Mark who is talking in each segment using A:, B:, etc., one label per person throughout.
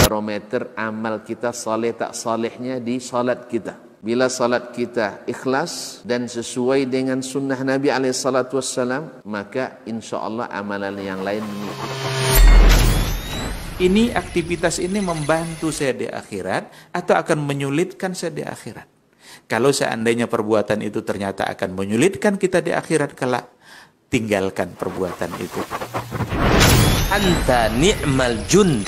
A: barometer amal kita saleh tak salehnya di salat kita. Bila salat kita ikhlas dan sesuai dengan sunnah Nabi SAW, maka insya Allah amalan yang lain mengikuti.
B: Ini aktivitas ini membantu saya di akhirat atau akan menyulitkan saya di akhirat? Kalau seandainya perbuatan itu ternyata akan menyulitkan kita di akhirat kelak, tinggalkan perbuatan itu.
C: Anta ni'mal jund.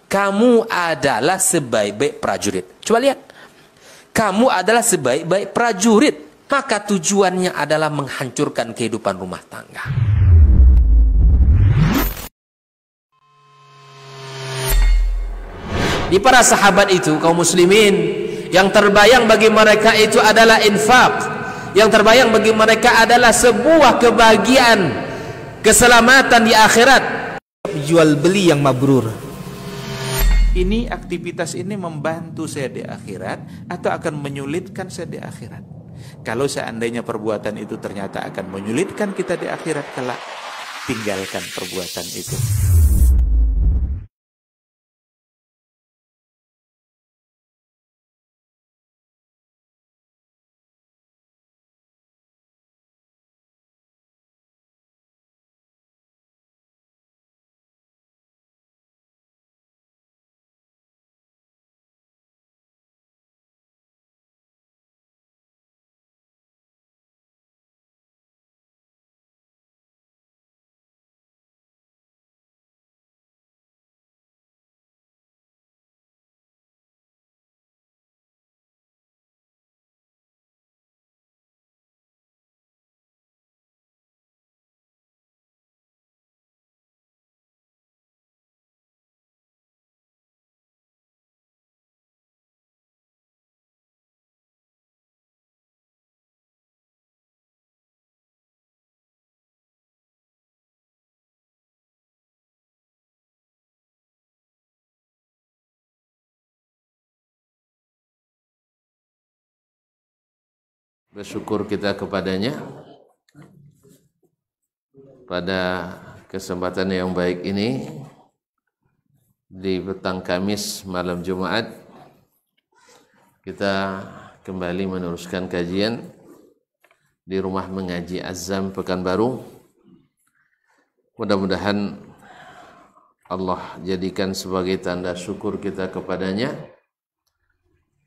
C: Kamu adalah sebaik-baik prajurit. Coba lihat. Kamu adalah sebaik-baik prajurit. Maka tujuannya adalah menghancurkan kehidupan rumah tangga. Di para sahabat itu, kaum muslimin, yang terbayang bagi mereka itu adalah infak. Yang terbayang bagi mereka adalah sebuah kebahagiaan, keselamatan di akhirat.
D: Jual beli yang mabrur.
B: Ini aktivitas ini membantu saya di akhirat atau akan menyulitkan saya di akhirat? Kalau seandainya perbuatan itu ternyata akan menyulitkan kita di akhirat kelak, tinggalkan perbuatan itu.
A: Bersyukur kita kepadanya pada kesempatan yang baik ini di petang Kamis malam Jumat. Kita kembali meneruskan kajian di rumah mengaji Azam Pekanbaru. Mudah-mudahan Allah jadikan sebagai tanda syukur kita kepadanya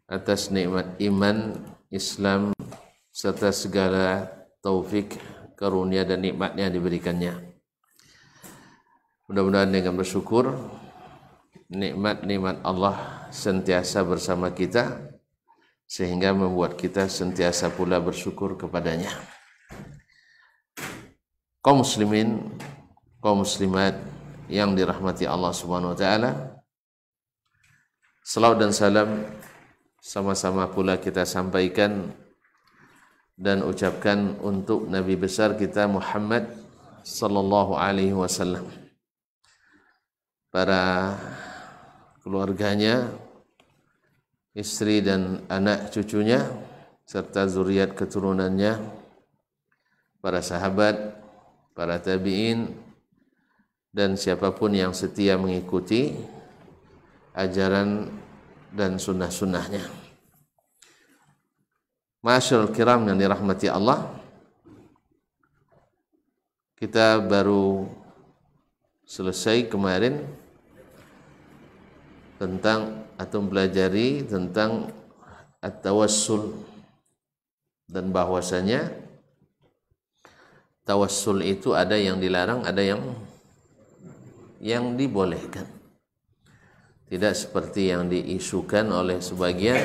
A: atas nikmat iman, Islam, serta segala taufik, karunia dan nikmatnya diberikannya. Mudah-mudahan dengan bersyukur nikmat-nikmat Allah sentiasa bersama kita sehingga membuat kita sentiasa pula bersyukur kepadanya. Kaum muslimin, kaum muslimat yang dirahmati Allah Subhanahu wa taala, selawat dan salam sama-sama pula kita sampaikan dan ucapkan untuk Nabi besar kita Muhammad sallallahu alaihi wasallam, para keluarganya, istri dan anak cucunya, serta zuriat keturunannya, para sahabat, para tabi'in, dan siapapun yang setia mengikuti ajaran dan sunnah-sunnahnya. Ma'asyiral kiram yang dirahmati Allah, kita baru selesai kemarin tentang atau mempelajari tentang at-tawassul, dan bahwasanya tawassul itu ada yang dilarang, ada yang dibolehkan. Tidak seperti yang diisukan oleh sebagian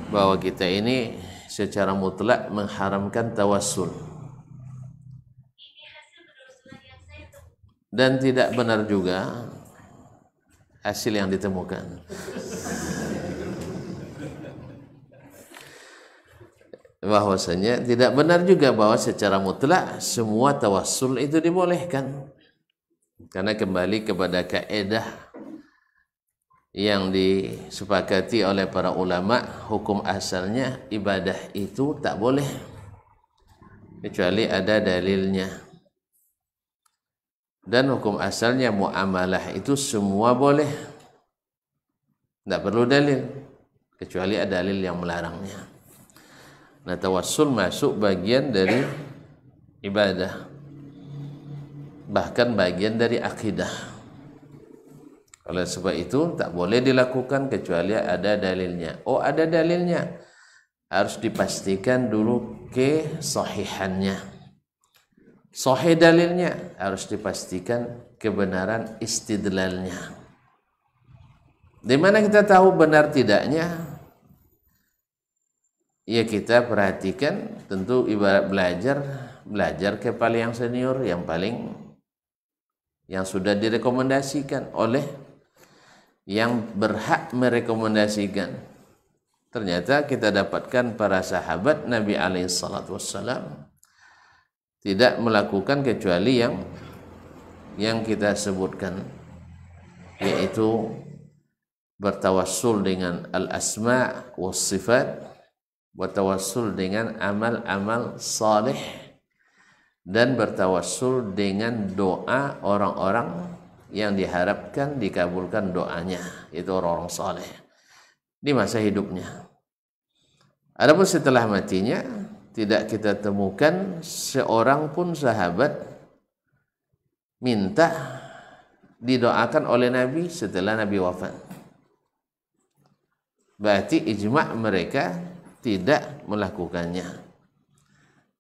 A: bahwa kita ini secara mutlak mengharamkan tawassul. Dan tidak benar juga hasil yang ditemukan. Bahwasanya tidak benar juga bahwa secara mutlak semua tawassul itu dibolehkan. Karena kembali kepada kaidah yang disepakati oleh para ulama, hukum asalnya ibadah itu tak boleh kecuali ada dalilnya, dan hukum asalnya muamalah itu semua boleh Tidak perlu dalil, kecuali ada dalil yang melarangnya. Nah, tawassul masuk bagian dari ibadah, bahkan bagian dari akidah. Oleh sebab itu tak boleh dilakukan kecuali ada dalilnya. Oh, ada dalilnya, harus dipastikan dulu kesahihannya. Sahih dalilnya, harus dipastikan kebenaran istidlalnya. Di mana kita tahu benar tidaknya? Ya, kita perhatikan, tentu ibarat belajar kepada yang senior, yang sudah direkomendasikan oleh yang berhak merekomendasikan. Ternyata kita dapatkan para sahabat Nabi alaihissalam tidak melakukan kecuali yang kita sebutkan, yaitu bertawassul dengan al-asma' was sifat, bertawassul dengan amal-amal salih, dan bertawassul dengan doa orang-orang yang diharapkan dikabulkan doanya, itu orang-orang saleh di masa hidupnya. Adapun setelah matinya, tidak kita temukan seorang pun sahabat minta didoakan oleh Nabi setelah Nabi wafat. Berarti ijma' mereka tidak melakukannya.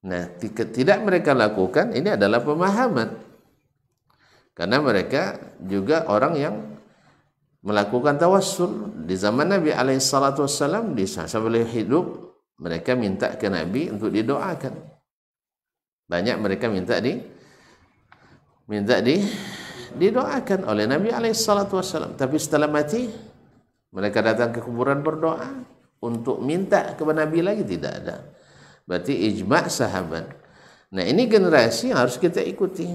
A: Nah, tidak mereka lakukan ini adalah pemahaman, karena mereka juga orang yang melakukan tawassul di zaman Nabi alaihissalam. Di masa beliau hidup, mereka minta ke Nabi untuk didoakan. Banyak mereka minta didoakan oleh Nabi alaihissalam. Tapi setelah mati, mereka datang ke kuburan berdoa untuk minta kepada Nabi lagi, tidak ada. Berarti ijma' sahabat. Nah, ini generasi yang harus kita ikuti.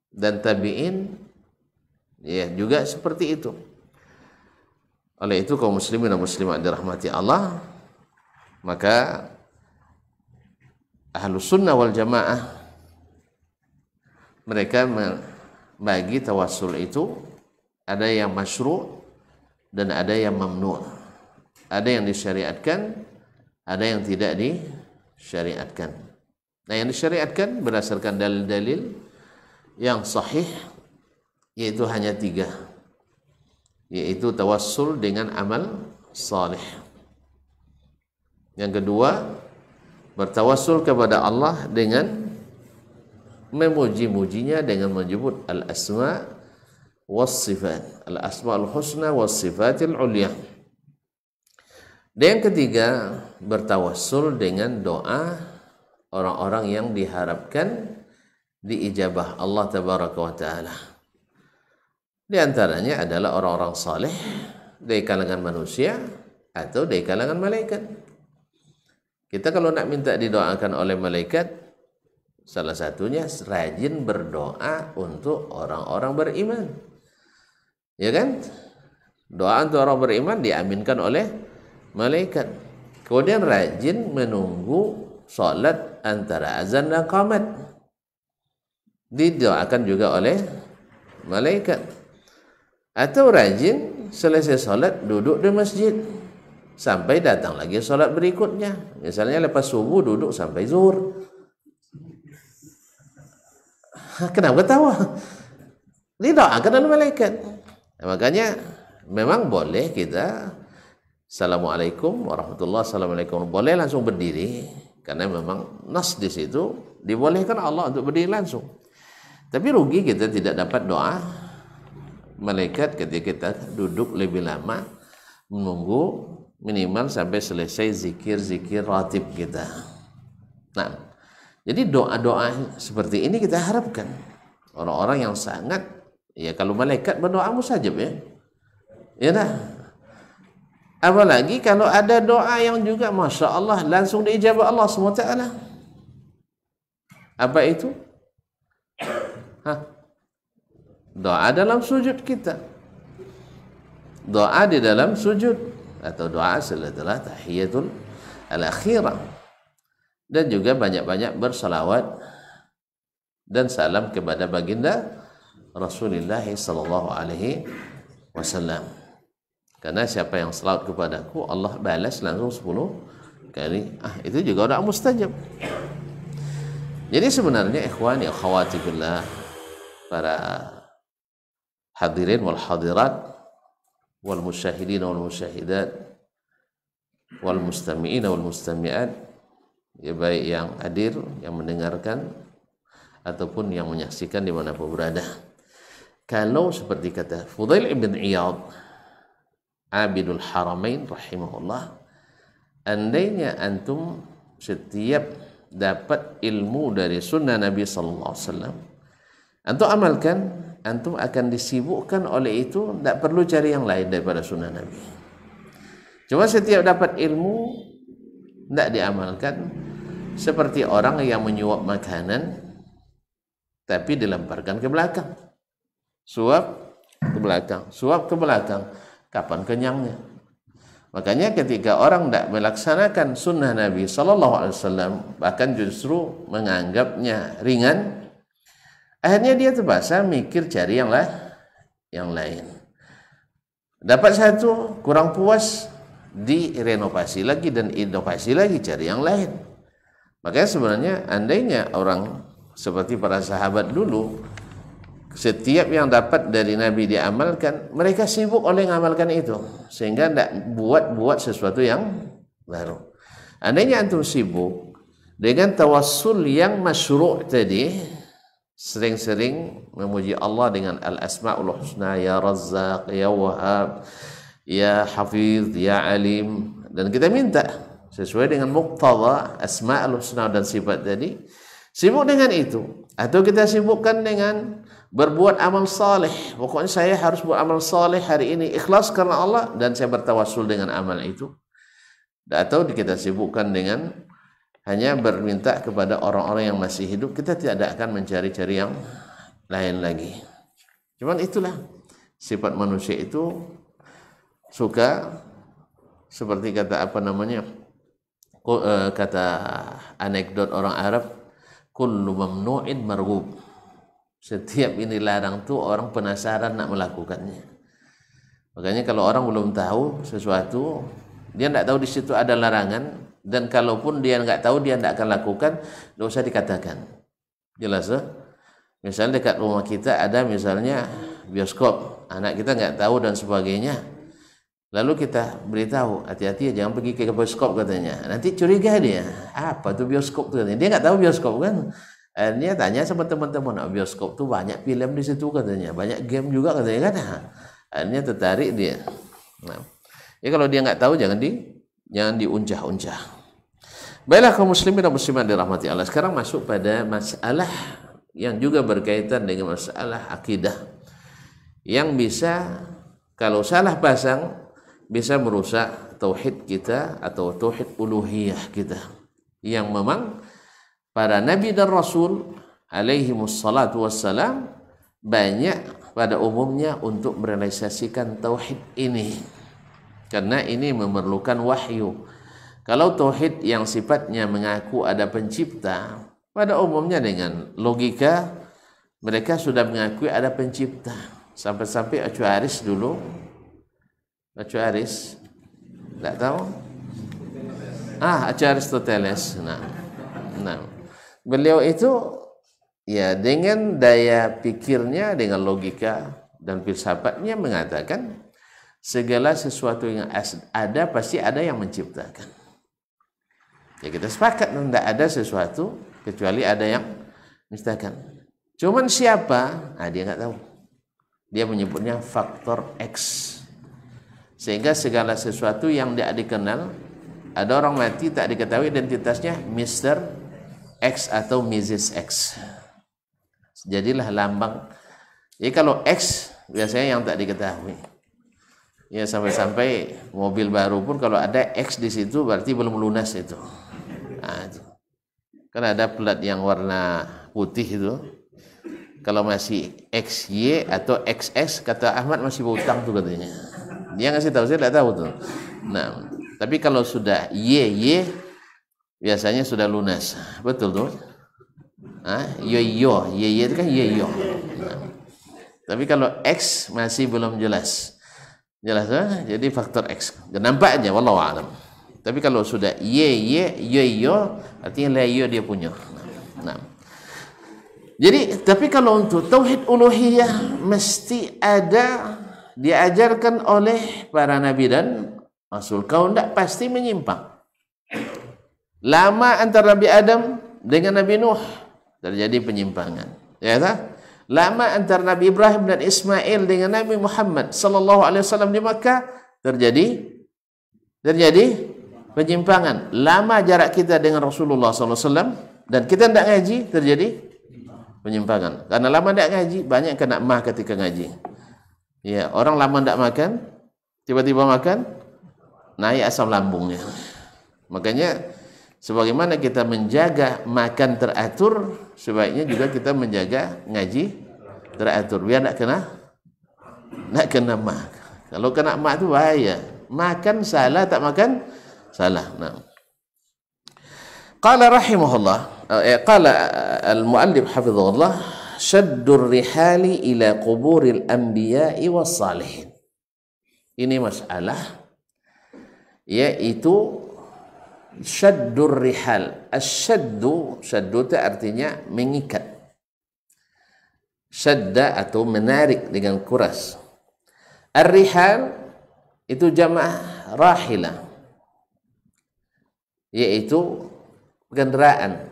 A: Dan tabi'in ya juga seperti itu. Oleh itu kaum muslimin dan muslimat dirahmati Allah, maka Ahlus Sunnah wal Jamaah mereka membagi tawassul itu ada yang masyru' dan ada yang mamnu'. Ada yang disyariatkan, ada yang tidak disyariatkan. Nah, yang disyariatkan berdasarkan dalil-dalil yang sahih, yaitu hanya 3, yaitu tawassul dengan amal salih. Yang kedua, bertawassul kepada Allah dengan memuji-mujinya dengan menyebut al-asma' was sifat, al-asma'ul husna was sifatil ulya. Dan yang ketiga, bertawassul dengan doa orang-orang yang diharapkan diijabah Allah tabaraka wa taala. Di antaranya adalah orang-orang saleh dari kalangan manusia atau dari kalangan malaikat. Kita kalau nak minta didoakan oleh malaikat, salah satunya rajin berdoa untuk orang-orang beriman. Ya kan? Doa untuk orang beriman diaminkan oleh malaikat. Kemudian rajin menunggu salat antara azan dan qamat, didoakan juga oleh malaikat. Atau rajin selesai salat duduk di masjid sampai datang lagi salat berikutnya. Misalnya lepas subuh duduk sampai zuhur. Kenapa ketawa? Didoakan oleh malaikat. Nah, makanya memang boleh kita Assalamualaikum warahmatullahi wabarakatuh. Assalamualaikum. Boleh langsung berdiri karena memang nas di situ dibolehkan Allah untuk berdiri langsung. Tapi rugi kita tidak dapat doa malaikat ketika kita duduk lebih lama menunggu minimal sampai selesai zikir-zikir ratib kita. Nah, jadi doa-doa seperti ini kita harapkan orang-orang yang sangat, ya kalau malaikat berdoa mustajab ya. Ya dah. Apalagi kalau ada doa yang juga Masya Allah langsung diijabah Allah SWT. Apa itu? Doa dalam sujud kita. Doa di dalam sujud atau doa setelah tahiyatul al-akhirah. Dan juga banyak-banyak bersalawat dan salam kepada baginda Rasulullah sallallahu alaihi wasallam. Karena siapa yang selawat kepadaku, Allah balas langsung 10 kali. Itu juga doa mustajab. Jadi sebenarnya ikhwani akhwati fillah, para hadirin wal hadirat wal musyahidin wal musyahidat wal mustami'in wal mustami'at, ya baik yang hadir, yang mendengarkan ataupun yang menyaksikan dimanapun berada. Kalau seperti kata Fudail ibn Iyad, Abidul Haramain rahimahullah, andainya antum setiap dapat ilmu dari sunnah Nabi sallallahu alaihi wasallam, antum amalkan, antum akan disibukkan oleh itu, tidak perlu cari yang lain daripada sunnah Nabi. Cuma setiap dapat ilmu tidak diamalkan, seperti orang yang menyuap makanan tapi dilemparkan ke belakang. Suap ke belakang, suap ke belakang. Kapan kenyangnya? Makanya ketika orang tidak melaksanakan sunnah Nabi SAW, bahkan justru menganggapnya ringan, akhirnya dia terpaksa mikir cari yang lain. Dapat satu, kurang puas, direnovasi lagi dan inovasi lagi, cari yang lain. Makanya sebenarnya andainya orang seperti para sahabat dulu, setiap yang dapat dari Nabi diamalkan, mereka sibuk oleh mengamalkan itu, sehingga tidak buat sesuatu yang baru. Andainya antum sibuk dengan tawassul yang masyru' tadi, sering-sering memuji Allah dengan al-asma'ul husna, ya Razzaq, ya Wahhab, ya Hafiz, ya Alim, dan kita minta sesuai dengan muqtada asma'ul husna dan sifat tadi. Sibuk dengan itu, atau kita sibukkan dengan berbuat amal saleh. Pokoknya saya harus buat amal saleh hari ini, ikhlas karena Allah, dan saya bertawassul dengan amal itu. Atau kita sibukkan dengan hanya berminta kepada orang-orang yang masih hidup, kita tidak akan mencari-cari yang lain lagi. Cuman itulah sifat manusia itu, suka seperti kata kata anekdot orang Arab, kullu mamnu'in marghub. Setiap ini larang tuh orang penasaran nak melakukannya. Makanya kalau orang belum tahu sesuatu, dia tidak tahu di situ ada larangan, dan kalaupun dia nggak tahu, dia tidak akan lakukan, tidak usah dikatakan. Jelas ya? Misalnya dekat rumah kita ada misalnya bioskop, anak kita nggak tahu dan sebagainya. Lalu kita beritahu, hati-hati jangan pergi ke bioskop katanya. Nanti curiga dia, apa tuh bioskop tuh? Dia nggak tahu bioskop kan? Dia tanya sama teman-teman, bioskop tuh banyak film di situ katanya, banyak game juga katanya kan. Akhirnya tertarik dia. Nah, ya kalau dia nggak tahu jangan diunjah-unjah. Baiklah kaum muslimin dan muslimat dirahmati Allah. Sekarang masuk pada masalah yang juga berkaitan dengan masalah akidah, yang bisa kalau salah pasang bisa merusak tauhid kita atau tauhid uluhiyah kita, yang memang para nabi dan rasul alaihi wassalatu wassalam banyak pada umumnya untuk merealisasikan tauhid ini, karena ini memerlukan wahyu. Kalau tauhid yang sifatnya mengaku ada pencipta, pada umumnya dengan logika mereka sudah mengakui ada pencipta. Sampai-sampai Acuaris dulu, Acuaris tidak tahu, Aristoteles. Nah, beliau itu ya dengan daya pikirnya, dengan logika dan filsafatnya mengatakan segala sesuatu yang ada pasti ada yang menciptakan. Ya kita sepakat tidak ada sesuatu kecuali ada yang menciptakan. Cuman siapa? Dia nggak tahu. Dia menyebutnya faktor X. Sehingga segala sesuatu yang tidak dikenal, ada orang mati tak diketahui identitasnya, Mr. X atau Mrs. X. Jadilah lambang. Jadi kalau X biasanya yang tak diketahui. Ya sampai-sampai mobil baru pun kalau ada X di situ berarti belum lunas itu. Itu. Kan ada plat yang warna putih itu. Kalau masih XY atau XX, kata Ahmad masih berutang tuh katanya. Dia ngasih tahu, saya tidak tahu tuh. Nah, tapi kalau sudah Y biasanya sudah lunas. Betul tuh. Y itu kan yo. Nah, tapi kalau X masih belum jelas. Jelas jadi faktor X. Dan nampaknya wallahu alam. Tapi kalau sudah yo artinya la yo dia punya. Nah. Jadi tapi kalau untuk tauhid uluhiyah mesti ada diajarkan oleh para nabi dan rasul. Kau tidak pasti menyimpang. Lama antara Nabi Adam dengan Nabi Nuh terjadi penyimpangan. Ya tak? Lama antara Nabi Ibrahim dan Ismail dengan Nabi Muhammad sallallahu alaihi wasallam di Makkah terjadi penyimpangan. Lama jarak kita dengan Rasulullah sallallahu alaihi wasallam dan kita tidak ngaji terjadi penyimpangan. Karena lama tidak ngaji banyak kena mah ketika ngaji. Ya, orang lama tidak makan tiba-tiba makan naik asam lambungnya. Makanya sebagaimana kita menjaga makan teratur, sebaiknya juga kita menjaga ngaji teratur biar nak kena mah. Kalau kena mah itu bahaya. Makan salah, tak makan salah. Nah. Qala rahimahullah, qala al-muallif hafizahullah, syaddur rihali ila quburil anbiya'i was salihin. Ini masalah yaitu syaddur rihal. Syaddu itu artinya mengikat. Syadda atau menarik dengan kuras. Ar-rihal itu jamaah rahilah, yaitu kendaraan.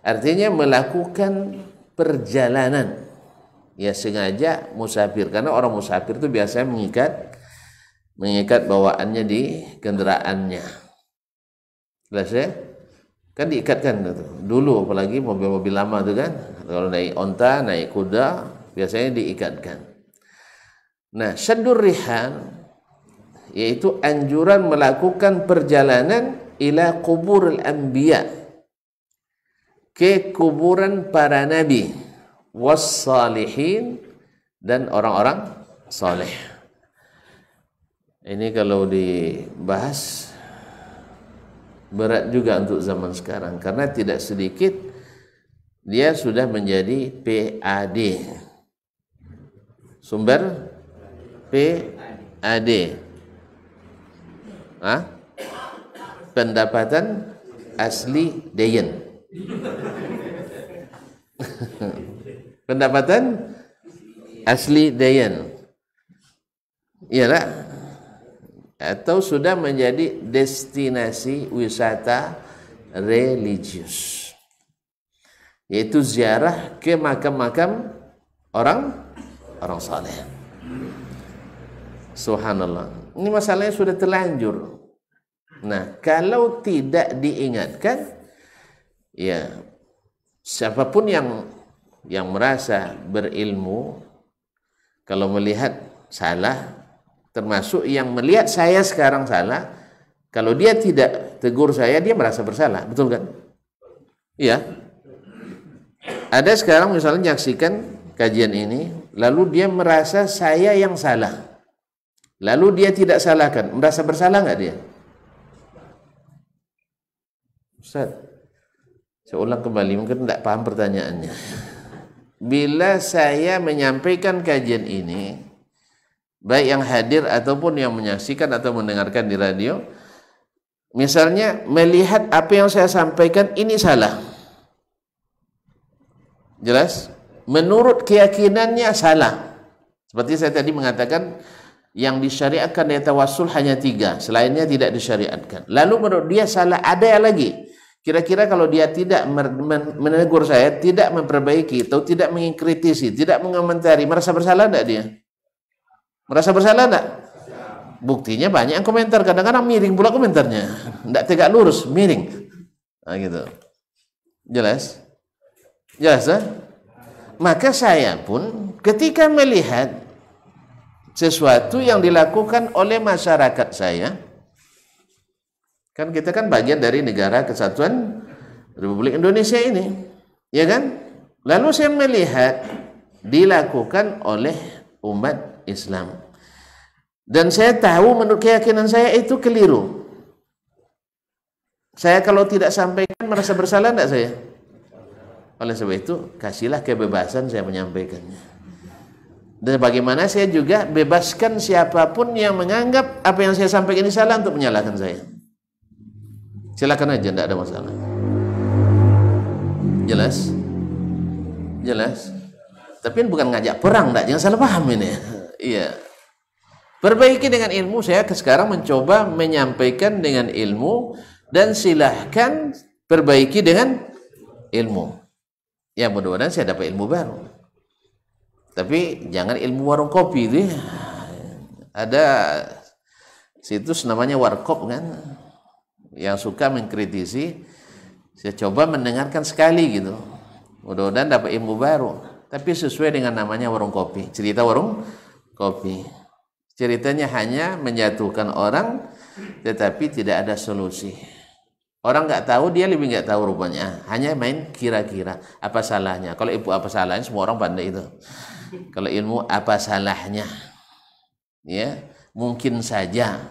A: Artinya melakukan perjalanan. Ya sengaja musafir, karena orang musafir itu biasanya mengikat bawaannya di kendaraannya. Jelas ya? Kan diikatkan dulu, apalagi mobil-mobil lama itu kan, kalau naik onta, naik kuda biasanya diikatkan. Nah, syaddur rihal yaitu anjuran melakukan perjalanan ila kuburil anbiya, ke kuburan para nabi, was salihin, dan orang-orang saleh. Ini kalau dibahas berat juga untuk zaman sekarang, karena tidak sedikit dia sudah menjadi PAD, sumber PAD, pendapatan asli Dayan. Pendapatan asli Dayan, iyalah, atau sudah menjadi destinasi wisata religius, yaitu ziarah ke makam-makam orang saleh. Subhanallah, ini masalahnya sudah terlanjur. Nah, kalau tidak diingatkan, ya siapapun yang merasa berilmu, kalau melihat salah, termasuk yang melihat saya sekarang salah, kalau dia tidak tegur saya, dia merasa bersalah, betul kan? Iya. Ada sekarang misalnya menyaksikan kajian ini, lalu dia merasa saya yang salah, lalu dia tidak salahkan, merasa bersalah nggak dia? Ustaz, saya ulang kembali, mungkin tidak paham pertanyaannya. Bila saya menyampaikan kajian ini, baik yang hadir ataupun yang menyaksikan atau mendengarkan di radio, misalnya melihat apa yang saya sampaikan ini salah, jelas menurut keyakinannya salah. Seperti saya tadi mengatakan, yang disyariatkan dari tawassul hanya 3, selainnya tidak disyariatkan. Lalu menurut dia salah, ada yang lagi. Kira-kira kalau dia tidak menegur saya, tidak memperbaiki atau tidak mengkritisi, tidak mengomentari, merasa bersalah tidak dia? Merasa bersalah enggak? Buktinya banyak yang komentar, kadang-kadang miring pula komentarnya, enggak tegak lurus, miring. Nah, gitu. Jelas? Jelas, eh? Maka saya pun ketika melihat sesuatu yang dilakukan oleh masyarakat saya, kan kita kan bagian dari negara kesatuan Republik Indonesia ini, ya kan? Lalu saya melihat dilakukan oleh umat Islam, dan saya tahu menurut keyakinan saya itu keliru. Saya kalau tidak sampaikan merasa bersalah tidak saya? Oleh sebab itu kasihlah kebebasan saya menyampaikannya. Dan bagaimana saya juga bebaskan siapapun yang menganggap apa yang saya sampaikan ini salah untuk menyalahkan saya. Silakan aja, tidak ada masalah. Jelas? Jelas? Tapi bukan ngajak perang, enggak, jangan salah paham ini. Iya. Perbaiki dengan ilmu. Saya sekarang mencoba menyampaikan dengan ilmu, dan silahkan perbaiki dengan ilmu. Ya, mudah-mudahan saya dapat ilmu baru. Tapi jangan ilmu warung kopi itu ya. Ada situs namanya Warkop kan, yang suka mengkritisi. Saya coba mendengarkan sekali gitu, mudah-mudahan dapat ilmu baru. Tapi sesuai dengan namanya warung kopi, cerita warung kopi. Ceritanya hanya menjatuhkan orang, tetapi tidak ada solusi. Orang nggak tahu, dia lebih nggak tahu rupanya. Hanya main kira-kira, apa salahnya. Kalau ibu apa salahnya, semua orang pandai itu. Kalau ilmu apa salahnya, ya mungkin saja.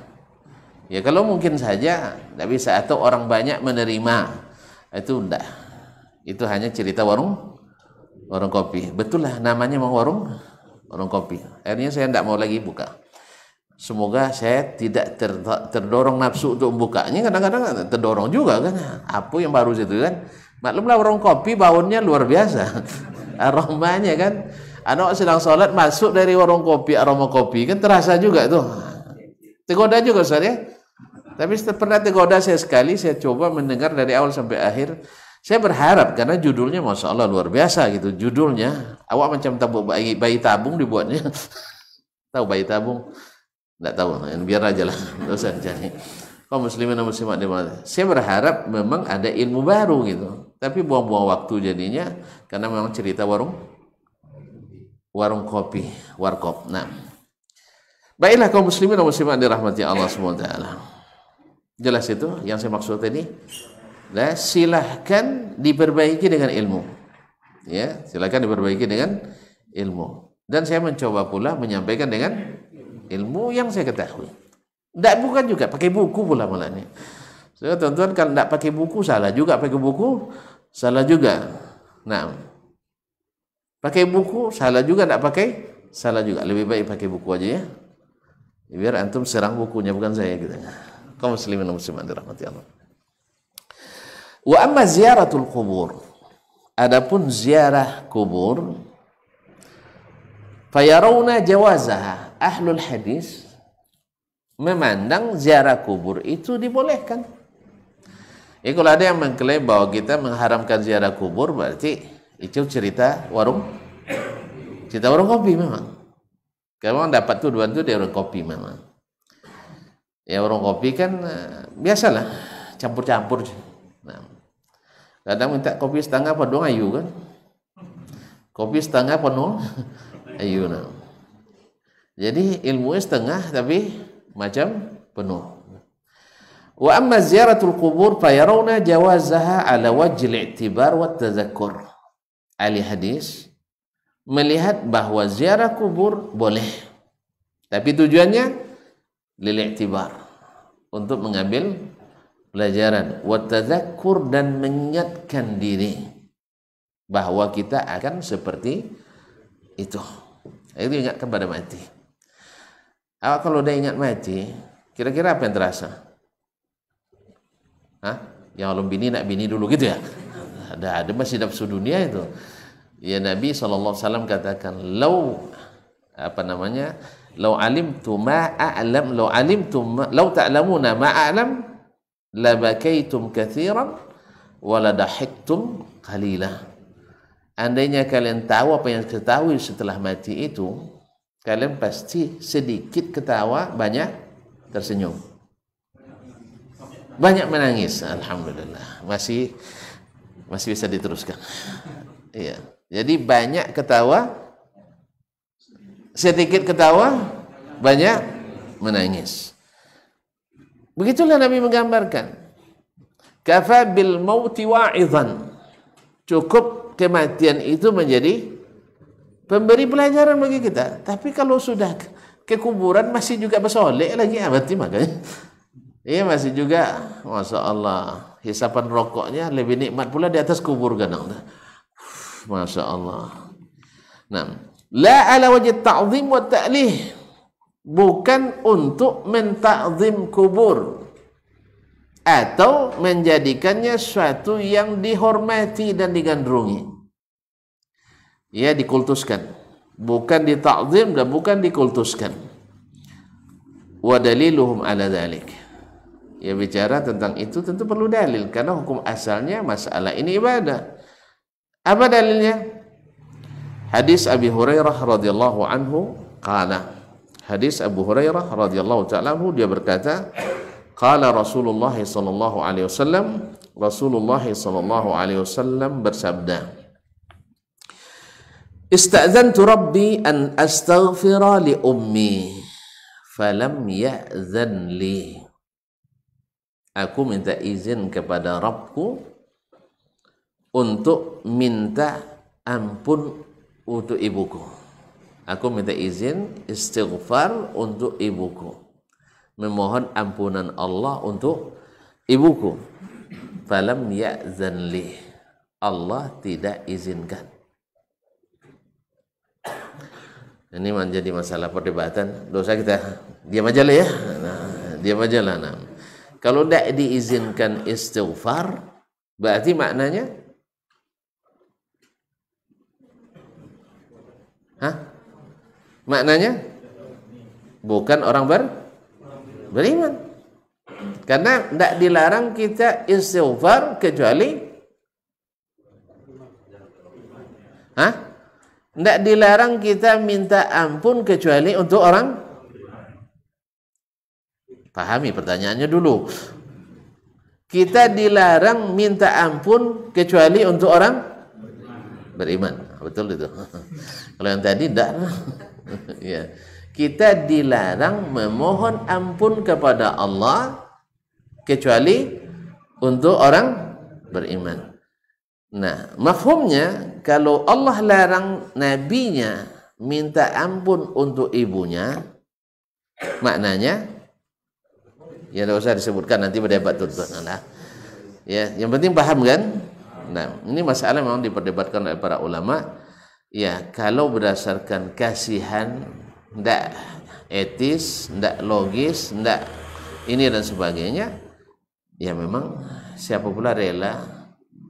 A: Ya kalau mungkin saja, tidak bisa. Atau orang banyak menerima, itu enggak. Itu hanya cerita warung kopi. Betul lah, namanya memang warung kopi. Akhirnya saya tidak mau lagi buka. Semoga saya tidak terdorong nafsu untuk membukanya. Kadang-kadang terdorong juga kan. Apa yang baru itu kan. Maklumlah warung kopi baunya luar biasa. Aromanya kan. Anak sedang sholat masuk dari warung kopi, aroma kopi kan terasa juga tuh. Tergoda juga Ustaz ya. Tapi pernah tergoda saya sekali, saya coba mendengar dari awal sampai akhir. Saya berharap karena judulnya Masya Allah luar biasa gitu. Judulnya awak macam tabung bayi tabung dibuatnya. Tahu bayi tabung? Tidak tahu, biar aja lah. Tidak usah dicari. Kaum muslimin dan muslimat di mana. Saya berharap memang ada ilmu baru gitu. Tapi buang-buang waktu jadinya karena memang cerita warung kopi, warkop. Nah, baiklah kaum muslimin dan muslimat dirahmati Allah SWT. Jelas itu yang saya maksud tadi. Nah, silahkan diperbaiki dengan ilmu. Ya, silahkan diperbaiki dengan ilmu. Dan saya mencoba pula menyampaikan dengan ilmu yang saya ketahui. Tidak bukan juga pakai buku pula malah ini. So, tuan-tuan kalau tidak pakai buku salah juga, pakai buku salah juga. Nah, pakai buku salah juga, tidak pakai salah juga. Lebih baik pakai buku aja ya. Biar antum serang bukunya, bukan saya gitu. Kaum muslimin dan muslimat dirahmati Allah. Wa amma ziyaratul kubur. Adapun ziarah kubur, fayarawna jawazaha. Ahlul hadis memandang ziarah kubur itu dibolehkan. Ya, kalau ada yang mengklaim bahwa kita mengharamkan ziarah kubur, berarti itu cerita warung kopi memang. Kalau dapat tuduhan itu dari warung kopi memang. Ya warung kopi kan biasalah campur-campur. Nah, kadang minta kopi setengah penuh ayu kan. Kopi setengah penuh ayu. Nah. Jadi ilmunya setengah tapi macam penuh. Wa amma ziyaratul qubur fayarawna jawazaha ala wajhil i'tibar wa tadhakkur. Ahli hadis melihat bahwa ziarah kubur boleh, tapi tujuannya lil i'tibar, untuk mengambil pelajaran, wa tadhakkur, dan mengingatkan diri bahwa kita akan seperti itu. Itu ingatkan pada mati. Awak kalau udah ingat mati, kira-kira apa yang terasa? Hah? Yang belum bini nak bini dulu gitu ya? Ada masih nafsu dunia itu. Ya Nabi SAW katakan, lau alimtu ma a'lam, lau ta'lamuna ma a'lam, la bakaitum katsiran wa la dahiktum qalila. Andainya kalian tahu apa yang ketahui setelah mati itu, kalian pasti sedikit ketawa, banyak tersenyum, banyak menangis. Alhamdulillah, masih bisa diteruskan. Iya. Jadi banyak ketawa, sedikit ketawa, banyak menangis. Begitulah Nabi menggambarkan. Kafa bil mauti wa'idhan. Cukup kematian itu menjadi pemberi pelajaran bagi kita. Tapi kalau sudah ke kuburan masih juga bersolek lagi, berarti makanya iya masih juga, Masya Allah, hisapan rokoknya lebih nikmat pula di atas kubur kadang. Masya Allah. Nah, La ala wajh ta'zim wa ta'lih. Bukan untuk mentakzim kubur atau menjadikannya suatu yang dihormati dan digandrungi. Ya, dikultuskan. Bukan ditakzim dan bukan dikultuskan. Wa daliluhum ala dzalik. Ya, bicara tentang itu tentu perlu dalil karena hukum asalnya masalah ini ibadah. Apa dalilnya? Hadis Abi Hurairah radhiyallahu anhu qala. Hadis Abu Hurairah radhiyallahu ta'ala anhu, dia berkata, qala Rasulullah sallallahu alaihi wasallam, Rasulullah sallallahu alaihi wasallam bersabda, ista'zantu rabbi an astaghfira li ummi falam ya'zan li. Aku minta izin kepada Rabbku untuk minta ampun untuk ibuku. Aku minta izin istighfar untuk ibuku, memohon ampunan Allah untuk ibuku. Falam ya'zan li, Allah tidak izinkan. Ini menjadi masalah perdebatan. Dosa kita diam aja lah ya. Nah, diam aja lah. Nah. Kalau tidak diizinkan istighfar, berarti maknanya maknanya bukan orang beriman. Karena tidak dilarang kita istighfar kecuali tidak dilarang kita minta ampun kecuali untuk orang. Pahami pertanyaannya dulu. Kita dilarang minta ampun kecuali untuk orang beriman. Betul itu. Kalau yang tadi tidak. Ya. Kita dilarang memohon ampun kepada Allah kecuali untuk orang beriman. Nah, mafhumnya kalau Allah larang nabinya minta ampun untuk ibunya, maknanya ya tidak usah disebutkan, nanti berdebat tuan. Nah, ya, yang penting paham kan? Nah, ini masalah memang diperdebatkan oleh para ulama. Ya, kalau berdasarkan kasihan, tidak etis, tidak logis, tidak ini dan sebagainya, ya memang siapa pula rela.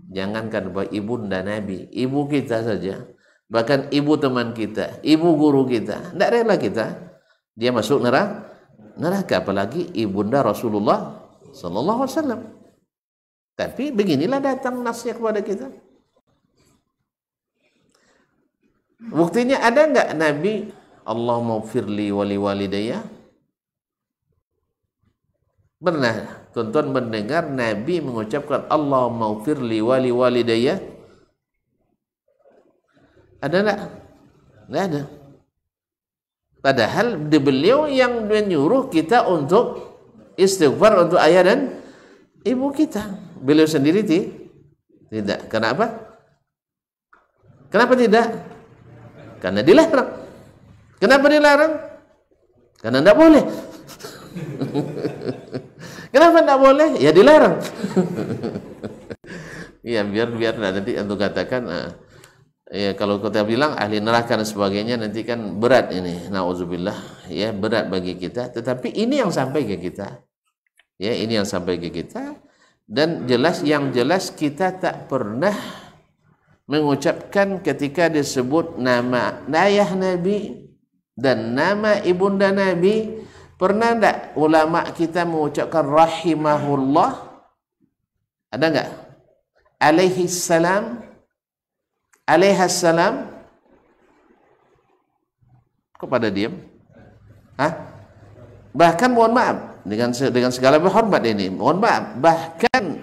A: Jangankan ibunda Nabi, ibu kita saja, bahkan ibu teman kita, ibu guru kita, tidak rela kita dia masuk neraka, apalagi ibunda Rasulullah sallallahu alaihi wasallam. Tapi beginilah datang nasnya kepada kita. Buktinya ada enggak Nabi Allahumma firli wali walidayya? Pernah tonton mendengar Nabi mengucapkan Allahumma firli wali walidayya? Ada enggak? Enggak ada. Padahal beliau yang menyuruh kita untuk istighfar untuk ayah dan ibu kita. Beliau sendiri tidak. Kenapa? Kenapa tidak? Karena dilarang. Kenapa dilarang? Karena tidak boleh. Kenapa tidak boleh? Ya dilarang. Ya biar nanti untuk katakan ya kalau kita bilang ahli neraka dan sebagainya nanti kan berat ini, nauzubillah, ya berat bagi kita. Tetapi ini yang sampai ke kita, ya ini yang sampai ke kita, dan yang jelas kita tak pernah mengucapkan ketika disebut nama ayah Nabi dan nama ibunda Nabi, pernah tak ulama kita mengucapkan rahimahullah? Ada enggak? Alaihi salam, alaihassalam. Kok pada diam? Bahkan mohon maaf dengan segala hormat ini, mohon maaf, bahkan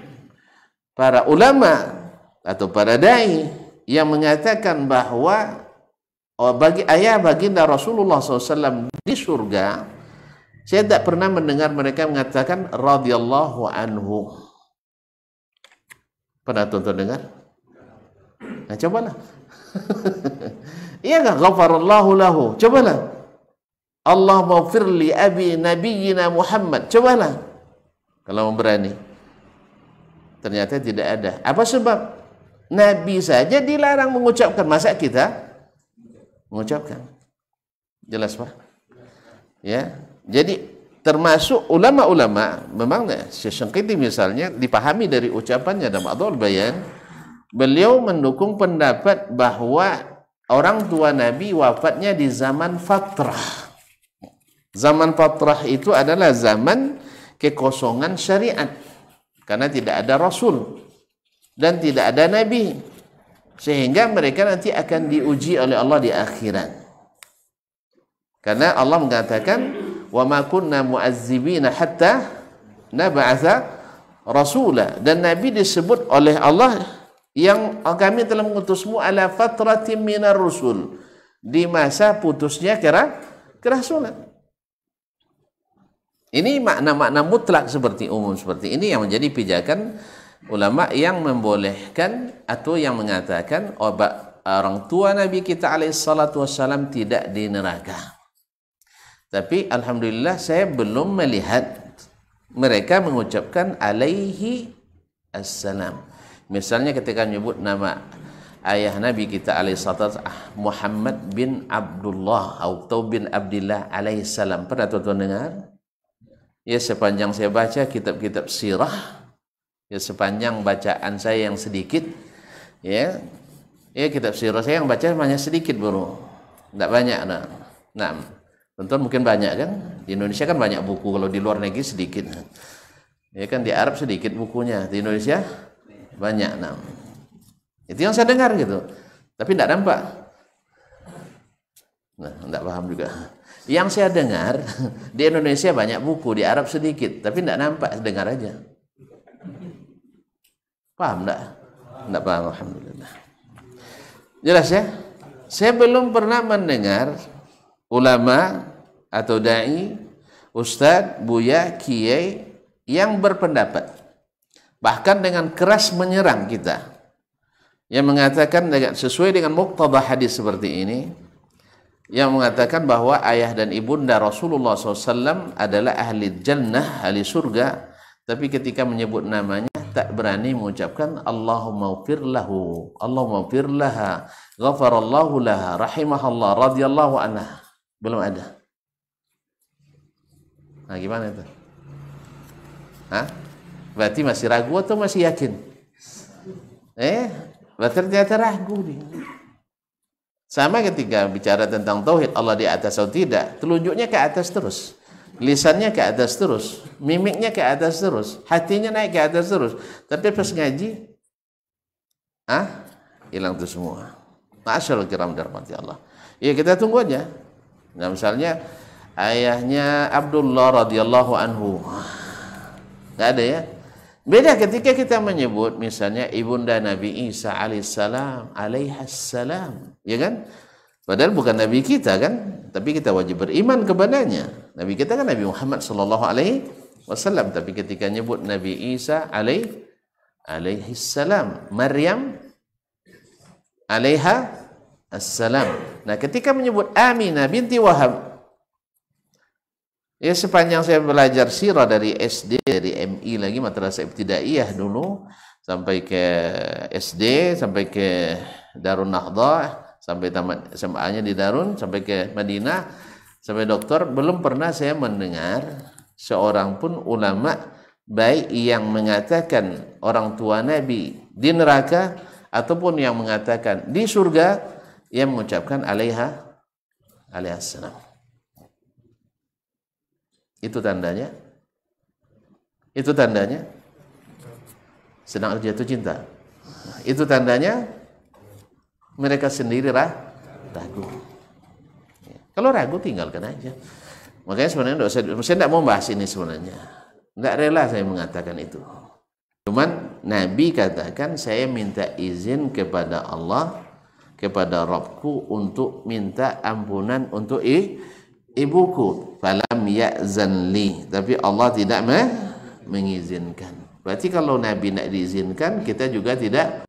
A: para ulama atau para dai yang mengatakan bahwa bagi ayah baginda Rasulullah SAW di surga, saya tak pernah mendengar mereka mengatakan radhiyallahu anhu. Pernah tonton dengar? Nah, cobalah. Iya enggak? Ghafarallahu lahu. Cobalah. Allah maghfir li abi nabiyina Muhammad. Cobalah. Kalau berani. Ternyata tidak ada. Apa sebab? Nabi saja dilarang mengucapkan. Masa kita mengucapkan. Jelas Pak? Ya. Jadi termasuk ulama-ulama memang Syekh Syangkiti misalnya dipahami dari ucapannya dalam Adwaul Bayan, beliau mendukung pendapat bahwa orang tua Nabi wafatnya di zaman fatrah. Zaman fatrah itu adalah zaman kekosongan syariat karena tidak ada rasul dan tidak ada nabi, sehingga mereka nanti akan diuji oleh Allah di akhirat. Karena Allah mengatakan wa ma kunna mu'azzibina hatta nab'atha rasula, dan nabi disebut oleh Allah yang kami telah mengutusmu ala fatratin minar rusul, di masa putusnya kerasulan. Ini makna-makna mutlak seperti umum seperti ini yang menjadi pijakan ulama yang membolehkan atau yang mengatakan orang tua Nabi kita alaihissalatu wassalam tidak di neraka. Tapi alhamdulillah saya belum melihat mereka mengucapkan alaihi assalam. Misalnya ketika menyebut nama ayah Nabi kita alaihissalatu Muhammad bin Abdullah atau bin Abdillah alaihissalam, pernah tuan-tuan dengar? Ya, sepanjang saya baca kitab-kitab sirah, ya sepanjang bacaan saya yang sedikit, ya kitab sirah saya yang baca hanya sedikit bro, tidak banyak. Nah, tentu mungkin banyak kan? Di Indonesia kan banyak buku, kalau di luar negeri sedikit. Ya kan, di Arab sedikit bukunya, di Indonesia banyak. Nah, itu yang saya dengar gitu, tapi tidak nampak. Nah, tidak paham juga. Yang saya dengar di Indonesia banyak buku, di Arab sedikit, tapi tidak nampak, dengar aja. Paham enggak? Enggak paham, alhamdulillah. Jelas ya? Saya belum pernah mendengar ulama atau dai, ustadz, buya, kiai yang berpendapat bahkan dengan keras menyerang kita, yang mengatakan sesuai dengan muqtadah hadis seperti ini, yang mengatakan bahwa ayah dan ibunda Rasulullah SAW adalah ahli jannah, ahli surga, tapi ketika menyebut namanya tak berani mengucapkan Allahumma ufir lahu, Allahumma ufir laha, ghafarallahu laha, rahimahallah, radhiyallahu anha. Belum ada. Nah, gimana itu? Hah? Berarti masih ragu atau masih yakin? Berarti ternyata ragu nih. Sama ketika bicara tentang tauhid, Allah di atas atau tidak, telunjuknya ke atas terus, lisannya ke atas terus, mimiknya ke atas terus, hatinya naik ke atas terus. Tapi pas ngaji, hilang itu semua. Ma'asyarul kiram dirahmati Allah. Ya, kita tunggu aja. Nah, misalnya ayahnya Abdullah radhiyallahu anhu, nggak ada ya. Beda ketika kita menyebut misalnya ibunda Nabi Isa alaihissalam, alaihassalam, ya kan? Padahal bukan Nabi kita kan, tapi kita wajib beriman kepadanya. Nabi kita kan Nabi Muhammad sallallahu alaihi wasallam, tapi ketika nyebut Nabi Isa alaihissalam, Maryam alaiha assalam. Nah, ketika menyebut Aminah binti Wahab, ya sepanjang saya belajar sirah dari SD, dari MI lagi, madrasah ibtidaiyah dulu, sampai ke SD, sampai ke Darun Nahdhah, sampai tamat SMA-nya di Darun, sampai ke Madinah, sampai doktor, belum pernah saya mendengar seorang pun ulama baik yang mengatakan orang tua Nabi di neraka ataupun yang mengatakan di surga yang mengucapkan alaihassalam. Itu tandanya sedang jatuh cinta. Itu tandanya mereka sendiri ragu. Kalau ragu tinggalkan aja. Makanya sebenarnya saya tidak mau bahas ini sebenarnya. Tidak rela saya mengatakan itu. Cuman Nabi katakan saya minta izin kepada Allah, kepada Rabbku untuk minta ampunan untuk ibuku. Falam ya'zan li, tapi Allah tidak mengizinkan. Berarti kalau Nabi tidak diizinkan, kita juga tidak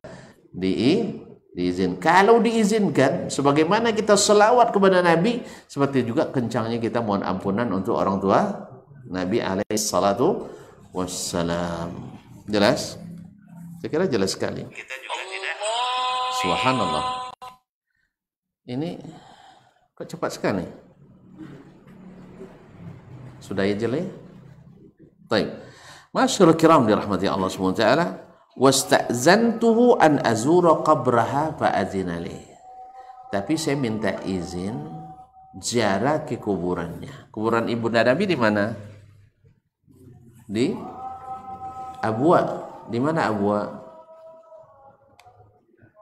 A: diizinkan. Kalau diizinkan, sebagaimana kita selawat kepada Nabi, seperti juga kencangnya kita mohon ampunan untuk orang tua Nabi alaihi salatu wassalam. Jelas? Saya kira jelas sekali. Subhanallah. Ini Kok cepat sekali? Sudah ya jelek? Baik. Masyaallah kiram dirahmati Allah Subhanahu wa taala, wasta'zantuhu an azura qabraha fa adzina li. Tapi saya minta izin ziarah ke kuburannya. Kuburan Ibunda Nabi di mana? Di Abwa. Di mana Abwa?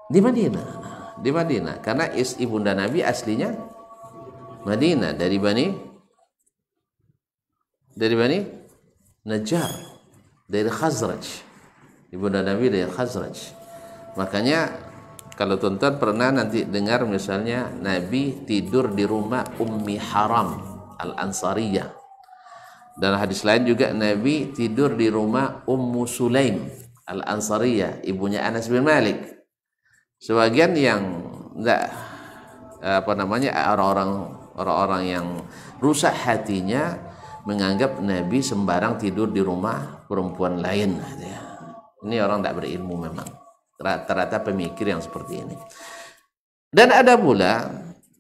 A: Di Madinah. Di Madinah. Karena Ibunda Nabi aslinya Madinah, dari Bani Najjar, dari Khazraj. Ibunda Nabi dari Khazraj. Makanya kalau tuan-tuan pernah nanti dengar misalnya Nabi tidur di rumah Ummi Haram Al-Ansariyah. Dan hadis lain juga Nabi tidur di rumah Ummu Sulaim Al-Ansariyah, ibunya Anas bin Malik. Sebagian yang orang-orang yang rusak hatinya menganggap Nabi sembarang tidur di rumah perempuan lain. Ini orang tidak berilmu memang. Rata-rata pemikir yang seperti ini. Dan ada pula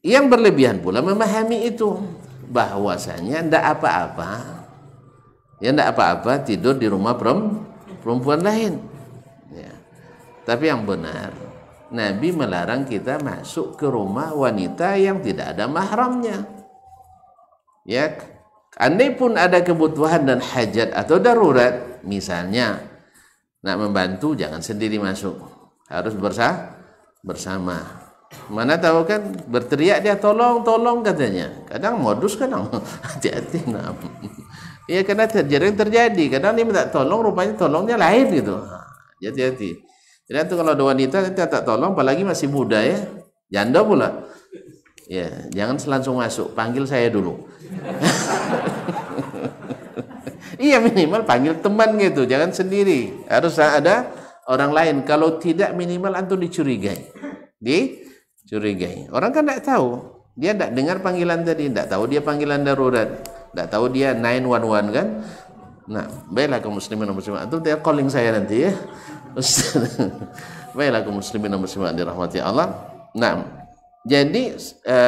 A: yang berlebihan pula memahami itu, bahwasanya tidak apa-apa, ya tidak apa-apa tidur di rumah perempuan lain. Ya. Tapi yang benar, Nabi melarang kita masuk ke rumah wanita yang tidak ada mahramnya. Ya, andai pun ada kebutuhan dan hajat atau darurat, misalnya nak membantu, jangan sendiri masuk, harus bersama. Mana tahu kan berteriak dia tolong katanya. Kadang modus, kadang hati-hati. Ya karena terjadi. Kadang dia minta tolong, rupanya tolongnya lain gitu. Hati-hati. Jadi itu kalau ada wanita nanti tak tolong, apalagi masih muda ya, janda pula. Ya, jangan langsung masuk, panggil saya dulu. Iya, minimal panggil teman gitu, jangan sendiri. Harus ada orang lain. Kalau tidak minimal antum dicurigai. Dicurigai. Orang kan tidak tahu. Dia tidak dengar panggilan tadi, tidak tahu dia panggilan darurat, tidak tahu dia 911 kan. Nah, baiklah kaum muslimin dan muslimat. Antum dia calling saya nanti ya. Baiklah kaum muslimin dan muslimat dirahmati Allah. Nah, jadi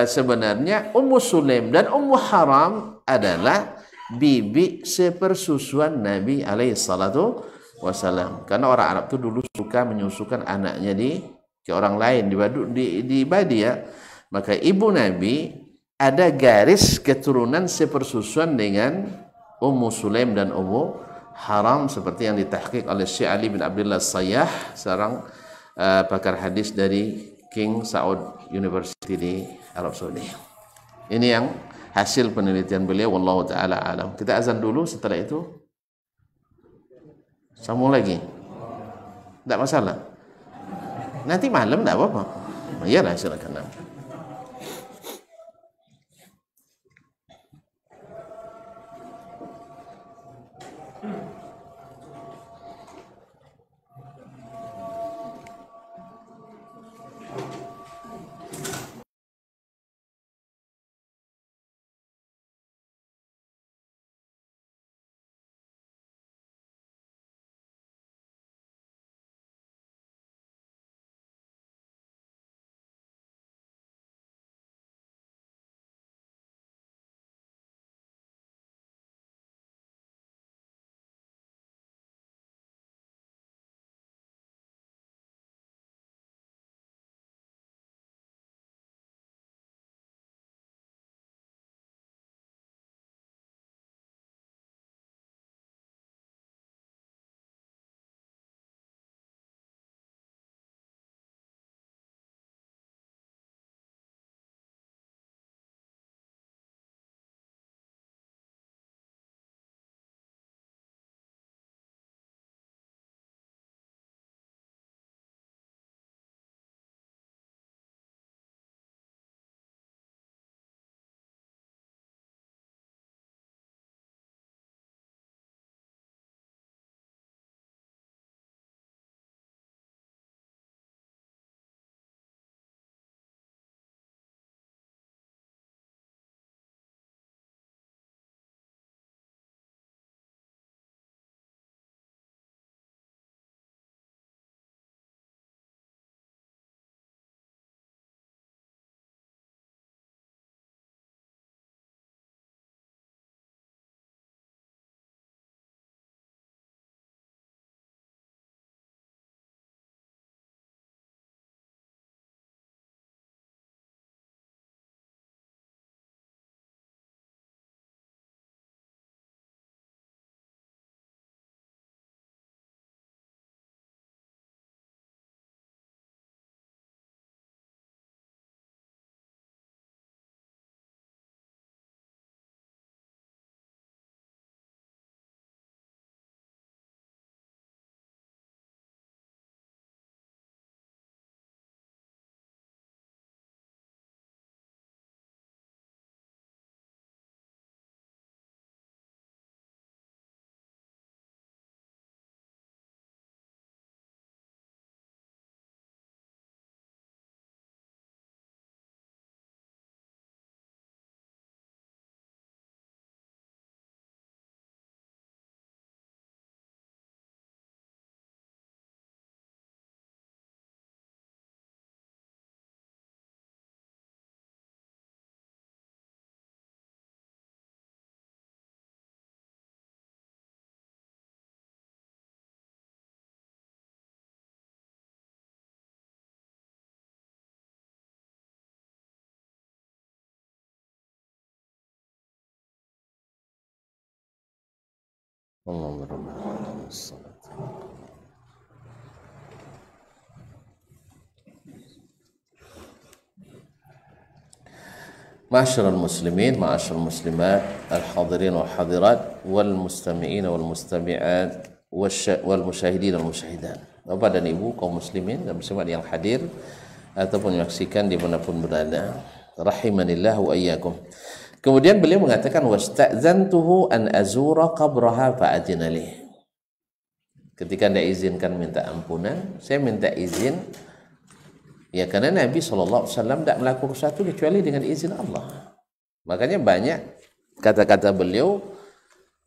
A: sebenarnya Ummu Sulaim dan Ummu Haram adalah bibi sepersusuan Nabi alaihi salatu wasalam. Karena orang Arab itu dulu suka menyusukan anaknya ke orang lain di Badia. Maka ibu Nabi ada garis keturunan sepersusuan dengan Ummu Sulaim dan Ummu Haram, seperti yang ditahqiq oleh Syekh Ali bin Abdullah Sayyah, seorang pakar hadis dari King Saud University di Arab Saudi. Ini yang hasil penelitian beliau, wallahu taala alam. Kita azan dulu, setelah itu sambung lagi. Tidak masalah. Nanti malam tidak apa-apa. Iyalah, silakan. Ma'asyiral muslimin, ma'asyiral muslimat, al-hadirin wal hadirat, wal mustami'in wal mustami'at, wal musyahidin wal musyahidat. Bapak dan Ibu kaum muslimin dan muslimat yang hadir ataupun menyaksikan dimanapun berada, rahimanillah wa iyyakum. Kemudian beliau mengatakan wasta'zantuhu an azura qabraha fa'adina li. Ketika Anda izinkan minta ampunan, saya minta izin. Ya, karena Nabi SAW tidak melakukan sesuatu kecuali dengan izin Allah. Makanya banyak kata-kata beliau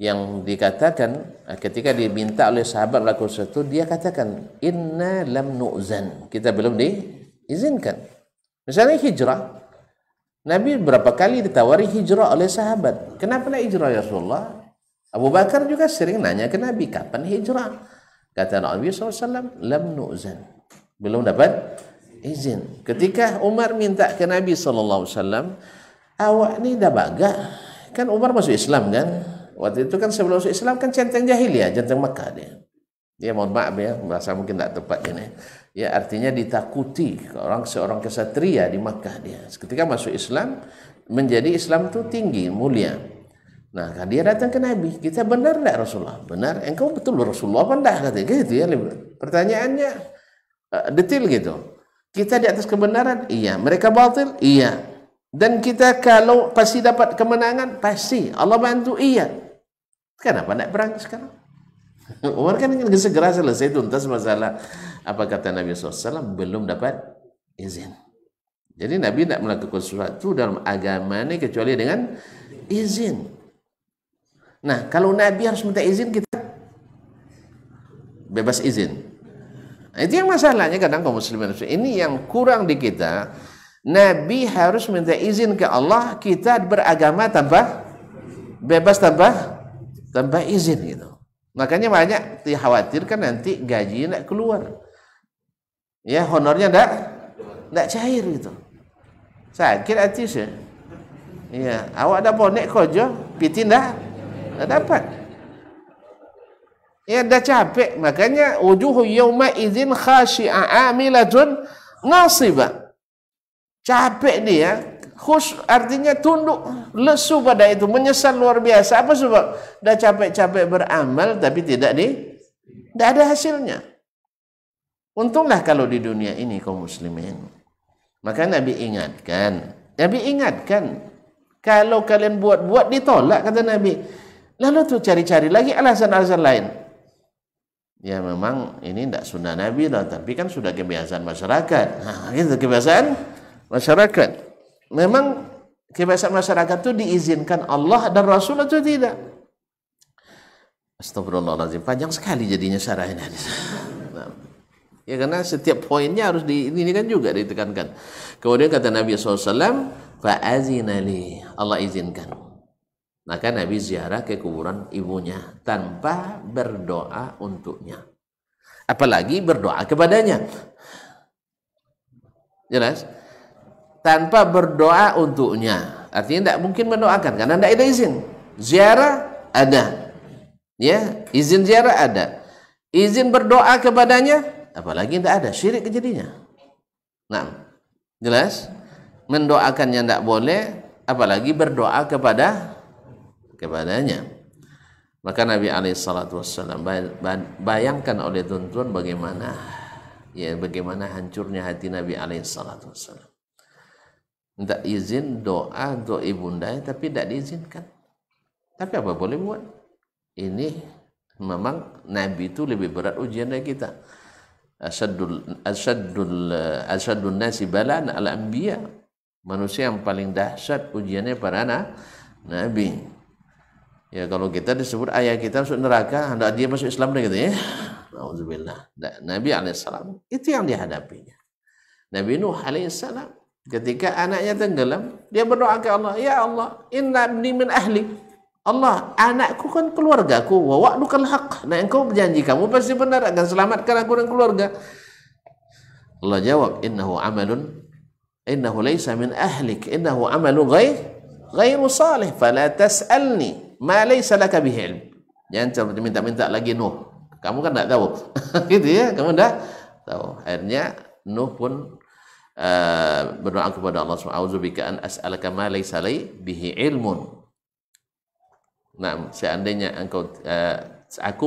A: yang dikatakan ketika diminta oleh sahabat melakukan sesuatu, dia katakan inna lam nu'zan, kita belum diizinkan. Misalnya hijrah, Nabi berapa kali ditawari hijrah oleh sahabat. Kenapa nak hijrah ya Rasulullah? Abu Bakar juga sering nanya ke Nabi, kapan hijrah? Kata Nabi SAW, lam nu'zan, belum dapat izin. Ketika Umar minta ke Nabi SAW, awak ni dah bagak, kan Umar masuk Islam kan? Waktu itu kan sebelum masuk Islam kan centeng jahiliyah, centeng Makkah dia. Dia mohon maaf ya, bahasa mungkin tak tepat ini. Ya artinya ditakuti seorang kesatria di Makkah dia. Ketika masuk Islam, menjadi Islam tu tinggi, mulia. Nah, dia datang ke Nabi, kita benar tak Rasulullah? Benar, engkau betul Rasulullah apa enggak? Kata gitu ya. Pertanyaannya detail gitu. Kita di atas kebenaran? Iya. Mereka batil? Iya. Dan kita kalau pasti dapat kemenangan? Pasti. Allah bantu? Iya. Kenapa nak perang sekarang? Umar kan ingin segera selesai tuntas masalah. Apa kata Nabi SAW? Belum dapat izin. Jadi Nabi tidak melakukan sesuatu dalam agama ini kecuali dengan izin. Nah, kalau Nabi harus minta izin, kita bebas izin. Nah, itu yang masalahnya kadang kaum muslimin. Ini yang kurang di kita. Nabi harus minta izin ke Allah, kita beragama tanpa bebas tanpa izin gitu. Makanya banyak dikhawatirkan nanti gaji tidak keluar. Ya, honornya tidak cair gitu. Sakit hati saya. Ya, awak dah bonek kerja, piti tidak dapat. Ya, dah capek. Makanya wujuhu yawma idzin khashi'a amilatun nasibah. Capek dia, artinya tunduk, lesu pada itu, menyesal luar biasa. Apa sebab? Dah capek-capek beramal tapi tidak ada hasilnya. Untunglah kalau di dunia ini kaum muslimin. Maka Nabi ingatkan, kalau kalian buat ditolak, kata Nabi. Lalu tu cari-cari lagi alasan-alasan lain. Ya memang ini tidak sunnah Nabi lah, tapi kan sudah kebiasaan masyarakat. Nah, itu kebiasaan masyarakat. Memang kebiasaan masyarakat itu diizinkan Allah dan Rasul atau tidak? Astagfirullahaladzim, panjang sekali jadinya syarah ini. Nah, ya karena setiap poinnya harus ini kan juga ditekankan. Kemudian kata Nabi SAW, fa'azina li, Allah izinkan. Maka Nabi ziarah ke kuburan ibunya tanpa berdoa untuknya. Apalagi berdoa kepadanya. Jelas? Tanpa berdoa untuknya. Artinya tidak mungkin mendoakan karena tidak ada izin. Ziarah ada. Ya, izin ziarah ada. Izin berdoa kepadanya apalagi tidak ada, syirik jadinya. Nah, jelas? Mendoakannya tidak boleh, apalagi berdoa kepadanya. Maka Nabi SAW bayangkan oleh tuan-tuan bagaimana hancurnya hati Nabi SAW. Minta izin doa untuk ibunda tapi tidak diizinkan. Tapi apa boleh buat? Ini memang Nabi itu lebih berat ujian dari kita. Asyadun nasi balan al-anbiya. Manusia yang paling dahsyat ujiannya para Nabi. Ya kalau kita disebut ayah kita masuk neraka, hendak dia masuk Islam gitu ya. Alhamdulillah. Nabi alaihissalam itu yang dihadapinya. Nabi Nuh alaihissalam ketika anaknya tenggelam, dia berdoa ke Allah, ya Allah, inna ibni min ahli. Allah, anakku kan keluargaku, wa wa'dukal haq. Nah, engkau berjanji kamu pasti benar akan selamatkan aku dan keluarga. Allah jawab, innahu laysa min ahlik, innahu amalun ghairu salih, fala tas'alni ma laysa laka bihi ilm. Jangan minta-minta lagi Nuh. Kamu kan tidak tahu. Gitu ya, kamu tidak tahu. Akhirnya Nuh pun berdoa kepada Allah Subhanahu wa ta'ala, an as'alaka ma laysa li bihi ilmun. Nah, seandainya engkau aku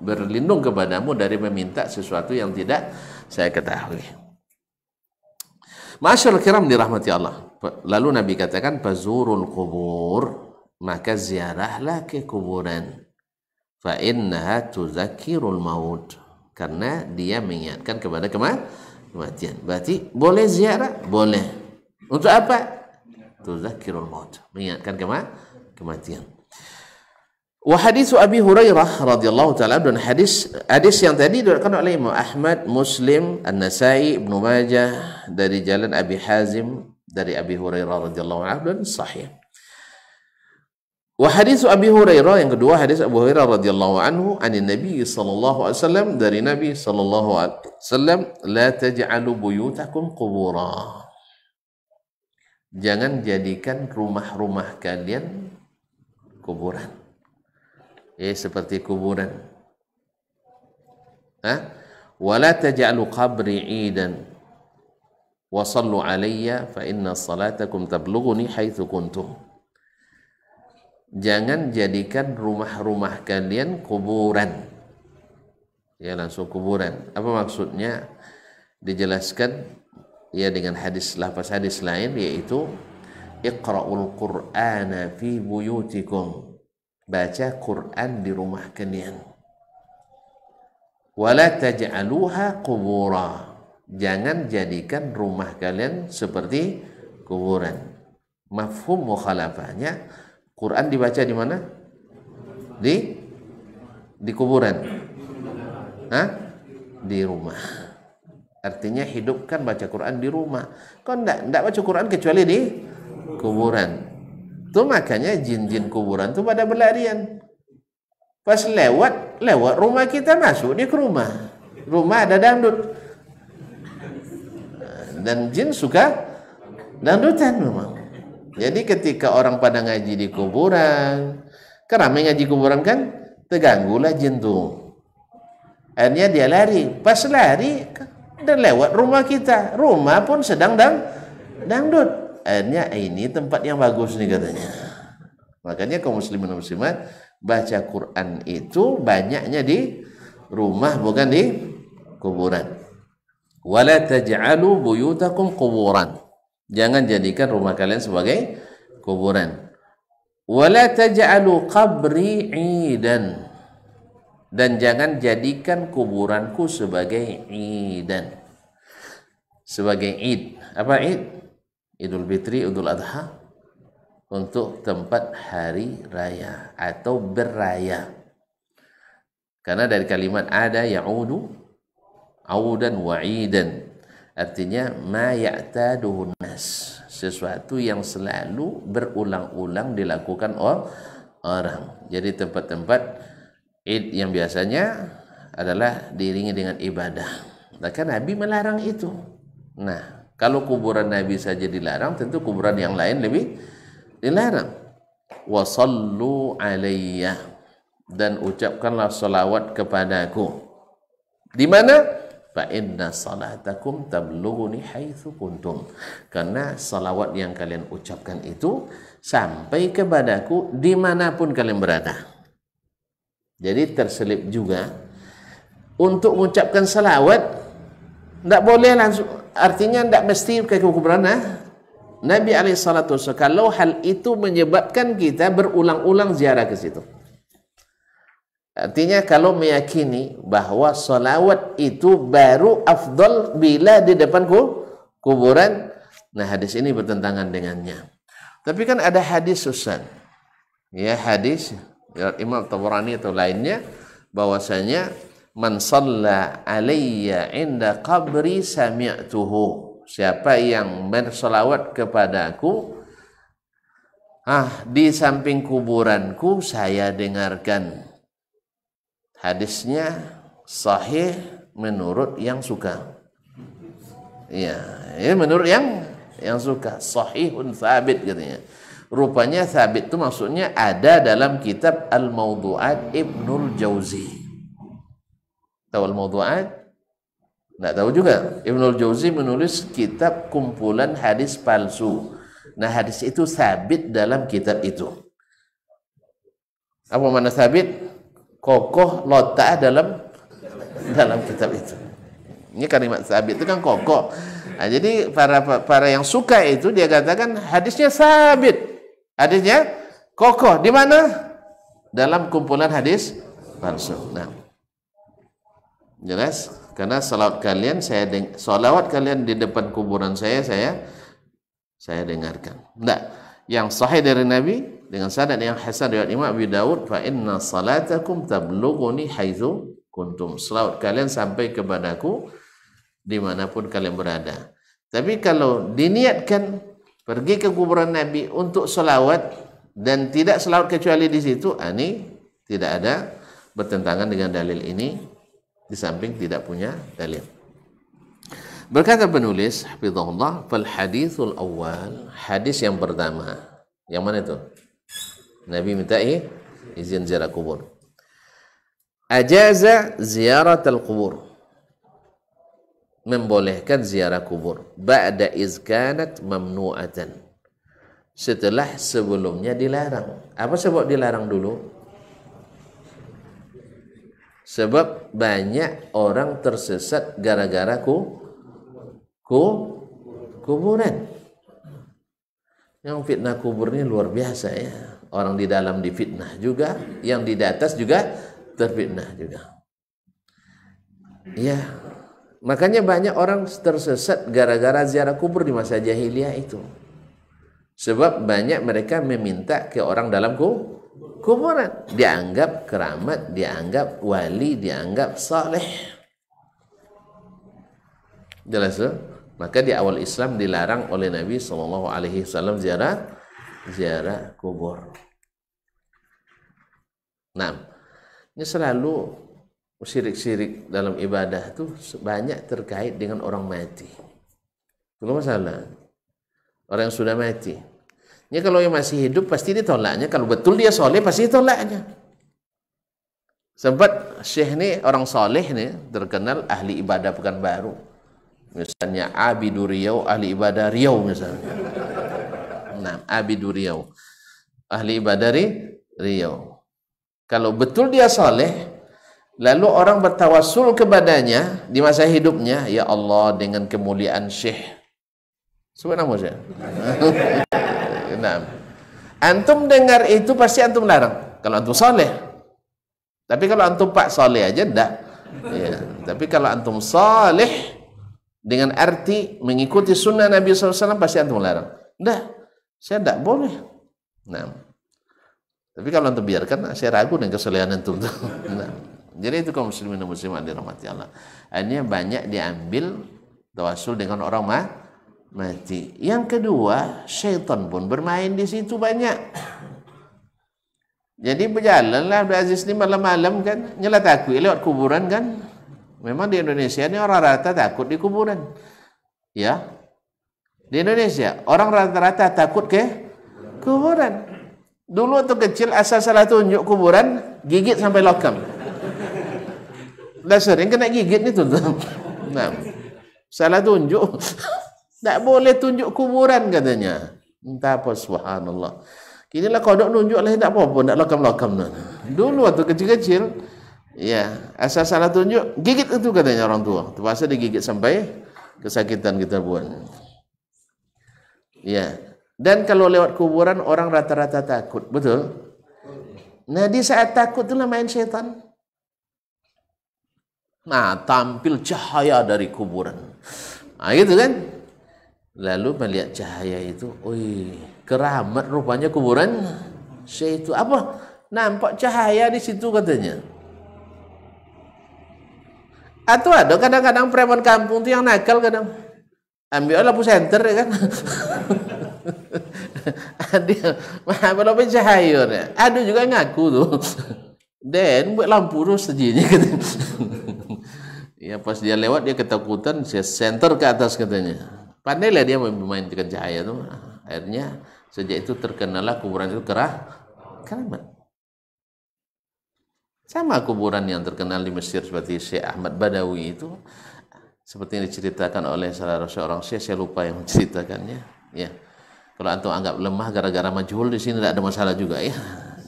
A: berlindung kepadamu dari meminta sesuatu yang tidak saya ketahui. Ma'asyiral kiram dirahmati Allah. Lalu Nabi katakan fazurul qubur, maka ziarahlah ke kuburan. Fa innaha tuzakkirul maut, karena dia mengingatkan kepada kematian. Berarti boleh ziarah? Boleh. Untuk apa? Tuzakkirul maut, mengingatkan kematian. Wa hadis Abi Hurairah radhiyallahu taala, dan hadis yang tadi diriwayatkan oleh Imam Ahmad, Muslim, An-Nasai, Ibnu Majah dari jalan Abi Hazim dari Abi Hurairah radhiyallahu anhu, dan sahih. Wa hadis Abi Hurairah, yang kedua hadis Abu Hurairah radhiyallahu anhu, anin Nabi sallallahu alaihi wasallam, dari Nabi sallallahu alaihi wasallam, la taj'alu buyutakum qubura. Jangan jadikan rumah-rumah kalian kuburan. Seperti kuburan. Wala taj'alu qabri 'idan wa sallu 'alayya fa inna salatakum tablughuni haitsu kuntum. Jangan jadikan rumah-rumah kalian kuburan. Ya, langsung kuburan. Apa maksudnya? Dijelaskan ya dengan lafaz hadis lain, yaitu iqra'ul qur'ana fi buyutikum. Baca Quran di rumah kalian. Wala taj'aluha qubura. Jangan jadikan rumah kalian seperti kuburan. Mafhum mukhalafahnya, Quran dibaca di mana? Di kuburan. Di rumah. Artinya hidupkan baca Quran di rumah. Kau enggak baca Quran kecuali di kuburan. Itu makanya jin-jin kuburan itu pada berlarian. Pas lewat rumah kita, masuk dia ke rumah. Rumah ada dangdut. Dan jin suka dangdutan memang. Jadi ketika orang pada ngaji di kuburan, ramai ngaji kuburan kan, terganggulah jin tuh. Akhirnya dia lari. Pas lari, dan lewat rumah kita. Rumah pun sedang dangdut. Akhirnya ini tempat yang bagus nih katanya. Makanya kaum muslimin dan muslimat, baca Quran itu banyaknya di rumah, bukan di kuburan. Wala taj'alu buyutakum quburan. Jangan jadikan rumah kalian sebagai kuburan. Wala taj'alu qabri 'idan. Dan jangan jadikan kuburanku sebagai idan. Sebagai id. Apa id? Idul Fitri, Idul Adha, untuk tempat hari raya atau berraya. Karena dari kalimat ada ya'udu, audan wa idan, artinya ma ya'taduhu nas, sesuatu yang selalu berulang-ulang dilakukan orang. Jadi tempat-tempat id yang biasanya adalah diiringi dengan ibadah. Maka Nabi melarang itu. Nah, kalau kuburan Nabi saja dilarang, tentu kuburan yang lain lebih dilarang. Wa sallu alayya, dan ucapkanlah salawat kepadaku. Di mana? Fa inna salatakum tablughuni haitsu kuntum. Karena salawat yang kalian ucapkan itu sampai kepadaku dimanapun kalian berada. Jadi terselip juga untuk mengucapkan salawat, tidak boleh langsung. Artinya tidak mesti ke kuburan. Nabi SAW, kalau hal itu menyebabkan kita berulang-ulang ziarah ke situ. Artinya kalau meyakini bahwa salawat itu baru afdal bila di depan kuburan, nah hadis ini bertentangan dengannya. Tapi kan ada hadis Susan, ya hadis Imam Tabarani atau lainnya, bahwasanya man shalla alayya inda qabri sami'tuhu. Siapa yang berselawat kepadaku di samping kuburanku, saya dengarkan. Hadisnya sahih menurut yang suka. Ya, menurut yang suka, sahihun thabit katanya. Rupanya sabit itu maksudnya ada dalam kitab Al-Mawdu'at Ibnul Jauzi. Tahu Al-Mawdu'at? Tidak tahu juga. Ibnul Jauzi menulis kitab kumpulan hadis palsu. Nah, hadis itu sabit dalam kitab itu. Apa makna sabit? Kokoh lota dalam kitab itu. Ini kalimat sabit itu kan kokoh. Nah, jadi para yang suka itu dia katakan hadisnya sabit. Hadisnya kokoh. Di mana? Dalam kumpulan hadis palsu. Nah, jelas? Karena salawat kalian salawat kalian di depan kuburan saya dengarkan. Enggak. Yang sahih dari Nabi dengan sanad yang hasan riwayat Imam Abi Dawud, fa inna salatakum tablughuni haitsu kuntum. Salawat kalian sampai kepadaku dimanapun kalian berada. Tapi kalau diniatkan pergi ke kuburan Nabi untuk salawat dan tidak salawat kecuali di situ, ini tidak ada, bertentangan dengan dalil ini, di samping tidak punya dalil. Berkata penulis hafizahullah, fal hadithul awal, hadis yang pertama. Yang mana itu? Nabi minta izin ziarah kubur. Ajaza ziyarat al-kubur, membolehkan ziarah kubur. Ba'da izkanat mamnu'atan, setelah sebelumnya dilarang. Apa sebab dilarang dulu? Sebab banyak orang tersesat gara-gara kuburan. Yang fitnah kubur ini luar biasa ya. Orang di dalam difitnah juga, yang di atas juga terfitnah juga. Ya, makanya banyak orang tersesat gara-gara ziarah kubur di masa jahiliyah itu. Sebab banyak mereka meminta ke orang dalam kuburan. Dianggap keramat, dianggap wali, dianggap saleh. Jelas tuh? Maka di awal Islam dilarang oleh Nabi SAW ziarah kubur. Nah, ini selalu syirik-syirik dalam ibadah itu banyak terkait dengan orang mati. Itu masalah. Orang yang sudah mati. Ini kalau yang masih hidup pasti ditolaknya. Kalau betul dia soleh pasti ditolaknya. Sempat Syekh ini orang soleh nih terkenal ahli ibadah Pekanbaru. Misalnya Abidu Riau, ahli ibadah Riau misalnya. Nah, Abidu Riau, ahli ibadah Riau. Kalau betul dia saleh, lalu orang bertawassul kepadanya di masa hidupnya, ya Allah dengan kemuliaan Syekh. Sebut nama Syekh. Nah, antum dengar itu pasti antum larang. Kalau antum saleh. Tapi kalau antum pak saleh aja enggak. Ya. Tapi kalau antum saleh dengan arti mengikuti sunnah Nabi SAW pasti antum larang. Enggak, saya tidak boleh. Nah, tapi kalau antum biarkan, saya ragu dengan kesalehan antum. Nah, jadi itu kaum muslimin dan muslimat dirahmati Allah. Akhirnya banyak diambil tawasul dengan orang mati. Yang kedua, syaitan pun bermain di situ banyak. Jadi berjalanlah Abdul Aziz ini malam-malam kan, nyelatakui lewat kuburan kan. Memang di Indonesia ini orang rata takut di kuburan. Ya. Di Indonesia orang rata-rata takut ke kuburan. Dulu waktu kecil asal salah tunjuk kuburan, gigit sampai lokam. Dah sering kena gigit nih tuh. Nah, salah tunjuk. Tak boleh tunjuk kuburan katanya. Entah apa, subhanallah. Kinilah kodok nunjuk lah, tak apa-apa, tak lokam-lokam. Dulu waktu kecil-kecil, ya, asal salah tunjuk, gigit itu katanya orang tua. Terpaksa digigit sampai kesakitan kita buat. Ya. Dan kalau lewat kuburan orang rata-rata takut, betul? Nah, di saat takut itulah main setan. Nah, tampil cahaya dari kuburan. Nah, gitu kan? Lalu melihat cahaya itu, oi, keramat rupanya kuburan. Syekh itu apa? Nampak cahaya di situ katanya. Atau ada kadang-kadang preman kampung itu yang nakal kadang. Ambil lampu senter kan. Ada berapa cahaya. Ada juga ngaku tuh. Dan buat lampu tu sejinya katanya. Ya pas dia lewat dia ketakutan, saya senter ke atas katanya. Pandailah dia memainkan cahaya tu. Akhirnya Sejak itu terkenalah kuburan itu keramat. Sama kuburan yang terkenal di Mesir seperti Syekh Ahmad Badawi itu, seperti yang diceritakan oleh salah seorang syekh, saya lupa yang menceritakannya. Ya, kalau antum anggap lemah gara-gara majhul, di sini tidak ada masalah juga ya.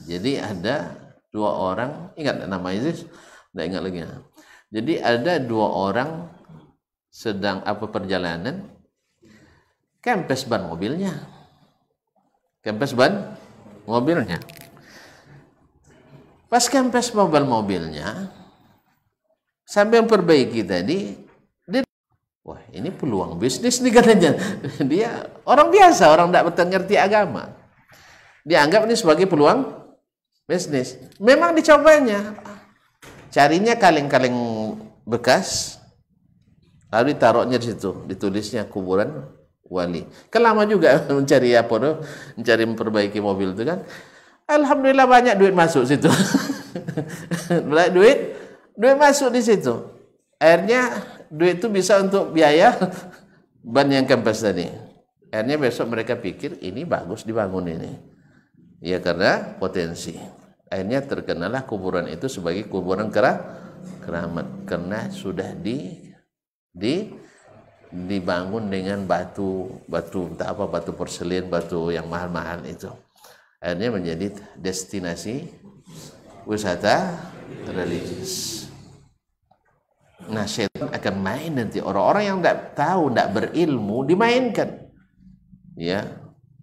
A: Jadi ada 2 orang, ingat namanya sih, tidak ingat lagi. Jadi ada 2 orang sedang perjalanan, kempes ban mobilnya. Pas kempes mobilnya, sambil memperbaiki tadi, dia, wah ini peluang bisnis nih katanya. Dia orang biasa, orang tidak mengerti agama. Dia anggap ini sebagai peluang bisnis. Memang dicobanya, carinya kaleng-kaleng bekas, lalu ditaruhnya di situ, ditulisnya kuburan wali. Kelama juga mencari mencari memperbaiki mobil itu kan. Alhamdulillah banyak duit masuk situ. duit masuk di situ. Akhirnya duit itu bisa untuk biaya ban yang kempes tadi. Akhirnya besok mereka pikir ini bagus dibangun ini. Ya karena potensi. Akhirnya terkenalah kuburan itu sebagai kuburan keramat karena sudah dibangun dengan batu porselin, batu yang mahal-mahal itu. Akhirnya menjadi destinasi wisata religius. Nah, setan akan main nanti. Orang-orang yang tidak tahu, tidak berilmu, dimainkan. Ya,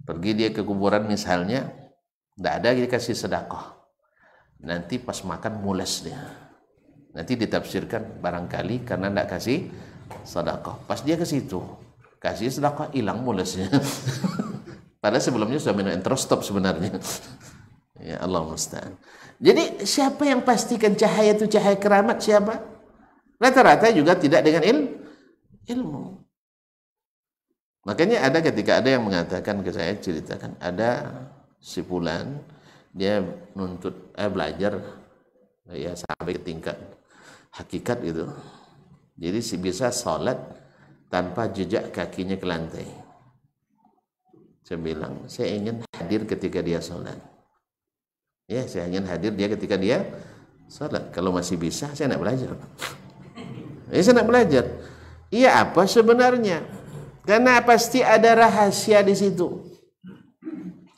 A: pergi dia ke kuburan misalnya, tidak ada dikasih sedekah. Nanti pas makan mules dia. Nanti ditafsirkan barangkali karena tidak kasih sedekah. Pas dia ke situ, kasih sedekah, hilang mulesnya. Padahal sebelumnya sudah minum enterostop sebenarnya. Ya Allah musta'an. Jadi siapa yang pastikan cahaya itu cahaya keramat siapa? Rata-rata juga tidak dengan ilmu. Makanya ada ketika ada yang mengatakan ke saya, ceritakan ada si fulan dia nuntut belajar ya sampai ke tingkat hakikat gitu. Jadi bisa sholat tanpa jejak kakinya ke lantai. Saya bilang, saya ingin hadir ketika dia sholat. Ya, saya ingin hadir dia ketika dia sholat. Kalau masih bisa, saya nak belajar. Saya nak belajar. Iya apa sebenarnya? Karena pasti ada rahasia di situ.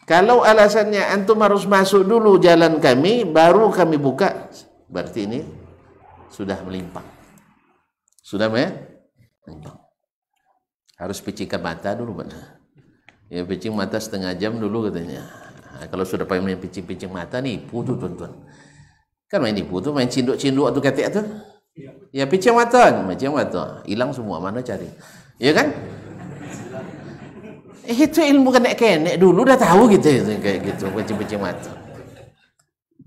A: Kalau alasannya antum harus masuk dulu jalan kami, baru kami buka, berarti ini sudah melimpang. Sudah melimpang. Harus picikan mata dulu, benar. Ya picing mata setengah jam dulu katanya. Nah, kalau sudah pengen main picing mata nipu tuh tuan-tuan. Kan main nipu tuh main cinduk tuh ketek tuh. Ya picing mata, hilang semua mana cari. Ya kan? Itu ilmu kenek dulu udah tahu gitu kayak gitu picing mata.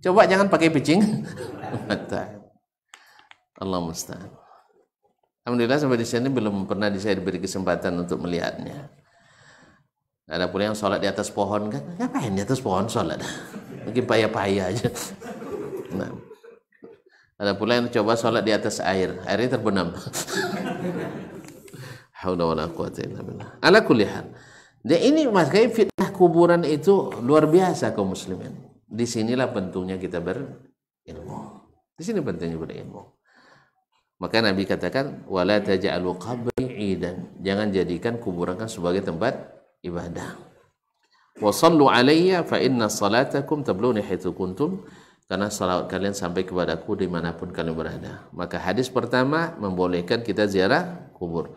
A: Coba jangan pakai picing mata. Allah musta'an. Alhamdulillah sampai di sini belum pernah saya diberi kesempatan untuk melihatnya. Ada pula yang sholat di atas pohon kan, ngapain di atas pohon sholat? Mungkin payah-payah aja. Nah, ada pula yang coba sholat di atas airnya terbenam. Haula wala quwwata illa billah. Ala kulli hal. Dan ini makanya fitnah kuburan itu luar biasa kaum muslimin. Disinilah pentingnya kita berilmu. Di sini pentingnya berilmu. Maka Nabi katakan, wala taj'alu qabri 'idan. Jangan jadikan kuburan kan sebagai tempat ibadah. Wa sallu alayya fa inna salatakum tabluni haitsu kuntum. Karena salawat kalian sampai kepadaku dimanapun kalian berada. Maka hadis pertama membolehkan kita ziarah kubur.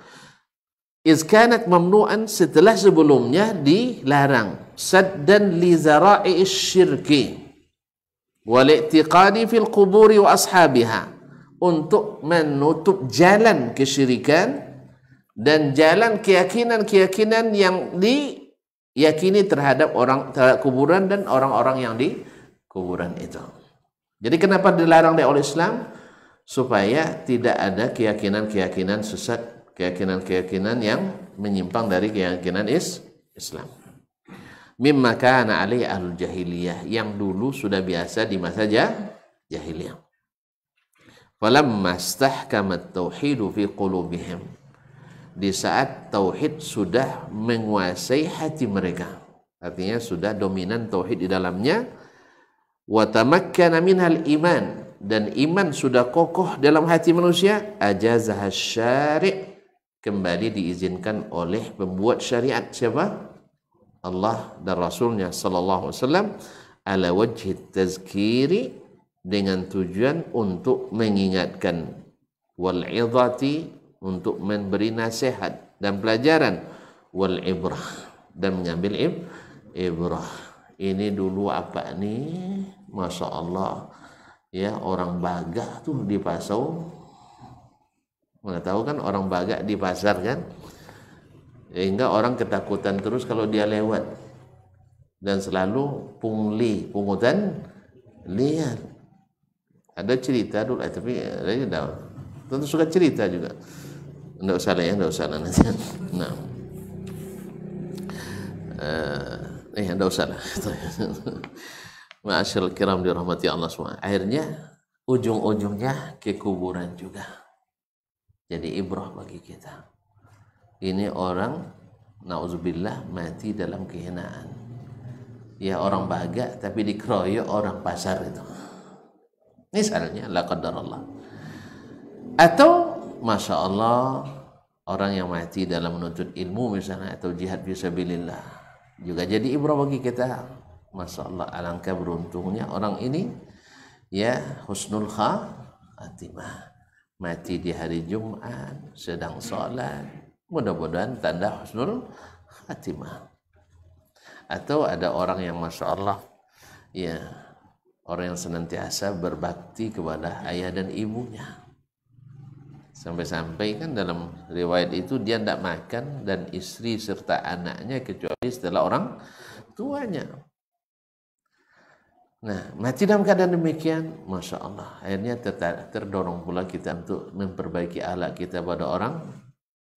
A: Iz kanat mamnu'an, setelah sebelumnya dilarang. Saddan li zara'i'is syirki wal i'tiqadi fil quburi wa ashabiha. Untuk menutup jalan kesyirikan dan jalan keyakinan yang diyakini terhadap kuburan dan orang-orang yang di kuburan itu. Jadi kenapa dilarang oleh Islam? Supaya tidak ada keyakinan sesat, keyakinan yang menyimpang dari keyakinan Islam. Mimma kana alaihi ahlul jahiliyah, yang dulu sudah biasa di masa jahiliyah. Falamma istahkamat tauhidu fi qulubihim, di saat tauhid sudah menguasai hati mereka. artinya sudah dominan tauhid di dalamnya. Wa tamakkana minhal iman, dan iman sudah kokoh dalam hati manusia. Ajazah syari', kembali diizinkan oleh pembuat syariat. Siapa? Allah dan Rasulnya sallallahu alaihi wasallam, ala wajhi tazkiri, dengan tujuan untuk mengingatkan, wal idhati, untuk memberi nasihat dan pelajaran, wal ibrah, dan mengambil ibrah. Ini dulu apa nih, Masya Allah ya, orang Bagak tuh di Pasau, mana tahu kan orang Bagak di pasar kan, sehingga orang ketakutan terus kalau dia lewat, dan selalu pungli, pungutan liar. Ada cerita dulu, tapi tentu suka cerita juga. Enggak usah lah ya, enggak usah lah nanti. Nah, enggak usah lah. Ma'asyiral kiram dirahmati Allah semua. Akhirnya ujung-ujungnya ke kuburan juga. Jadi ibrah bagi kita. Ini orang, na'udzubillah, mati dalam kehinaan. Ya orang Bagak tapi dikeroyok orang pasar itu. Misalnya, la qadarallah. Atau Masya Allah, orang yang mati dalam menuntut ilmu misalnya, atau jihad fisabilillah, juga jadi ibrah bagi kita. Masya Allah, alangkah beruntungnya orang ini ya, husnul khatimah, mati di hari Jumat sedang sholat, mudah-mudahan tanda husnul khatimah. Atau ada orang yang Masya Allah ya, orang yang senantiasa berbakti kepada ayah dan ibunya, sampai-sampai kan dalam riwayat itu dia tidak makan dan istri serta anaknya kecuali setelah orang tuanya. Nah, mati dalam keadaan demikian, Masya Allah, akhirnya terdorong pula kita untuk memperbaiki akhlak kita pada orang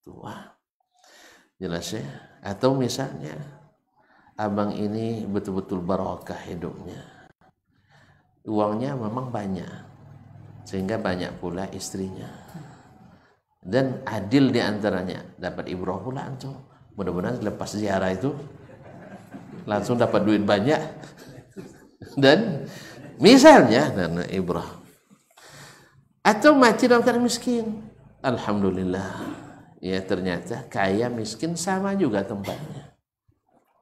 A: tua. Jelas ya? Atau misalnya abang ini betul-betul barokah hidupnya, uangnya memang banyak, sehingga banyak pula istrinya, dan adil di antaranya, dapat ibrah pula antum. Mudah-mudahan lepas ziarah itu langsung dapat duit banyak, dan misalnya dan ibrah. Atau mati dalam keadaan miskin, alhamdulillah ya, ternyata kaya miskin sama juga tempatnya.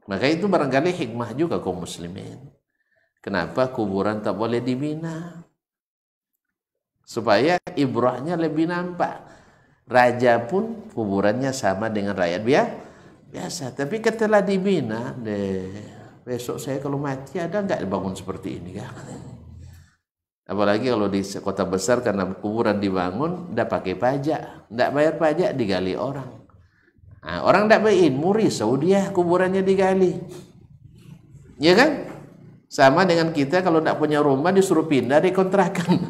A: Maka itu barangkali hikmah juga kaum muslimin, kenapa kuburan tak boleh dibina, supaya ibrahnya lebih nampak. Raja pun kuburannya sama dengan rakyat biasa, tapi setelah dibina, besok saya kalau mati ada nggak dibangun seperti ini kan? Apalagi kalau di kota besar, karena kuburan dibangun nggak pakai pajak, nggak bayar pajak, digali orang. Nah, orang nggak bayar ilmu, risau dia kuburannya digali, ya kan? Sama dengan kita kalau nggak punya rumah disuruh pindah dikontrakan.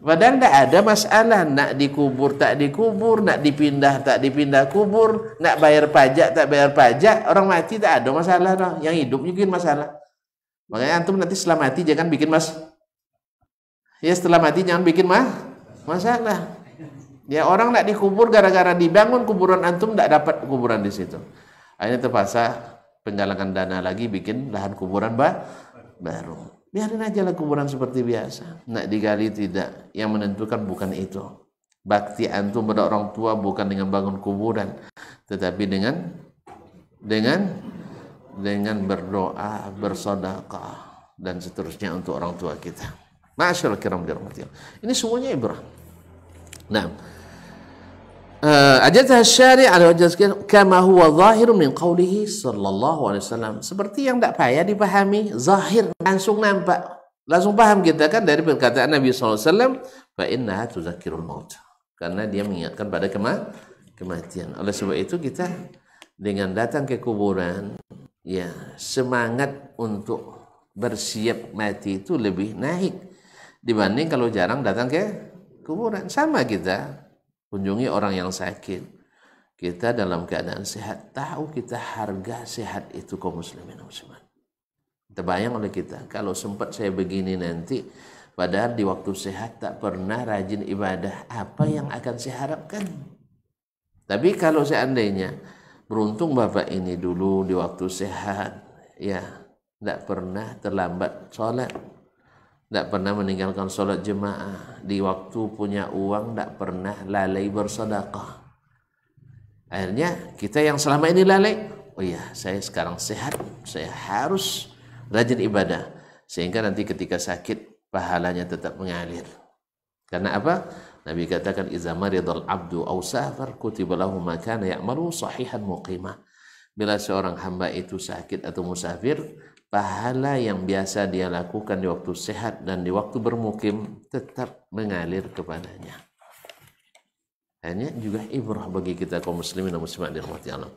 A: Padahal tidak ada masalah, nak dikubur tak dikubur, nak dipindah tak dipindah kubur, nak bayar pajak tak bayar pajak, orang mati tak ada masalah, no. Yang hidup bikin masalah. Makanya antum nanti setelah mati jangan bikin setelah mati jangan bikin masalah. Ya, orang nak dikubur gara-gara dibangun kuburan, antum tidak dapat kuburan di situ. Akhirnya terpaksa penggalangan dana lagi bikin lahan kuburan baru. Biarin aja lah kuburan seperti biasa, nak digali tidak. Yang menentukan bukan itu. Bakti antum pada orang tua bukan dengan bangun kuburan, tetapi dengan berdoa, bersedekah, dan seterusnya untuk orang tua kita. Ma'asyiral kiram dirahmatillah. Ini semuanya ibrah. Nah, ajazah syari' ala wajhi kama huwa zahirun min qawlihi sallallahu alaihi wasallam, seperti yang tidak payah dipahami, zahir, langsung nampak, langsung paham kita kan dari perkataan Nabi sallallahu alaihi wasallam, fa innaha tuzakkirul maut, karena dia mengingatkan pada kematian. Oleh sebab itu kita dengan datang ke kuburan, ya, semangat untuk bersiap mati itu lebih naik dibanding kalau jarang datang ke kuburan. Sama kita kunjungi orang yang sakit, kita dalam keadaan sehat, tahu kita harga sehat itu kaum muslimin muslimat. Terbayang oleh kita, kalau sempat saya begini nanti, padahal di waktu sehat tak pernah rajin ibadah, apa yang akan saya harapkan? Tapi kalau seandainya beruntung bapak ini dulu di waktu sehat, ya tidak pernah terlambat sholat, tidak pernah meninggalkan sholat jemaah, di waktu punya uang tidak pernah lalai bersedekah. Akhirnya kita yang selama ini lalai, oh iya saya sekarang sehat, saya harus rajin ibadah, sehingga nanti ketika sakit pahalanya tetap mengalir. Karena apa? Nabi katakan iza maridal abdu aw safar kutiba lahu ma kana ya'malu sahihan muqimah. Bila seorang hamba itu sakit atau musafir, pahala yang biasa dia lakukan di waktu sehat dan di waktu bermukim tetap mengalir kepadanya. Hanya juga ibrah bagi kita kaum muslimin dan muslimat dirahmati Allah.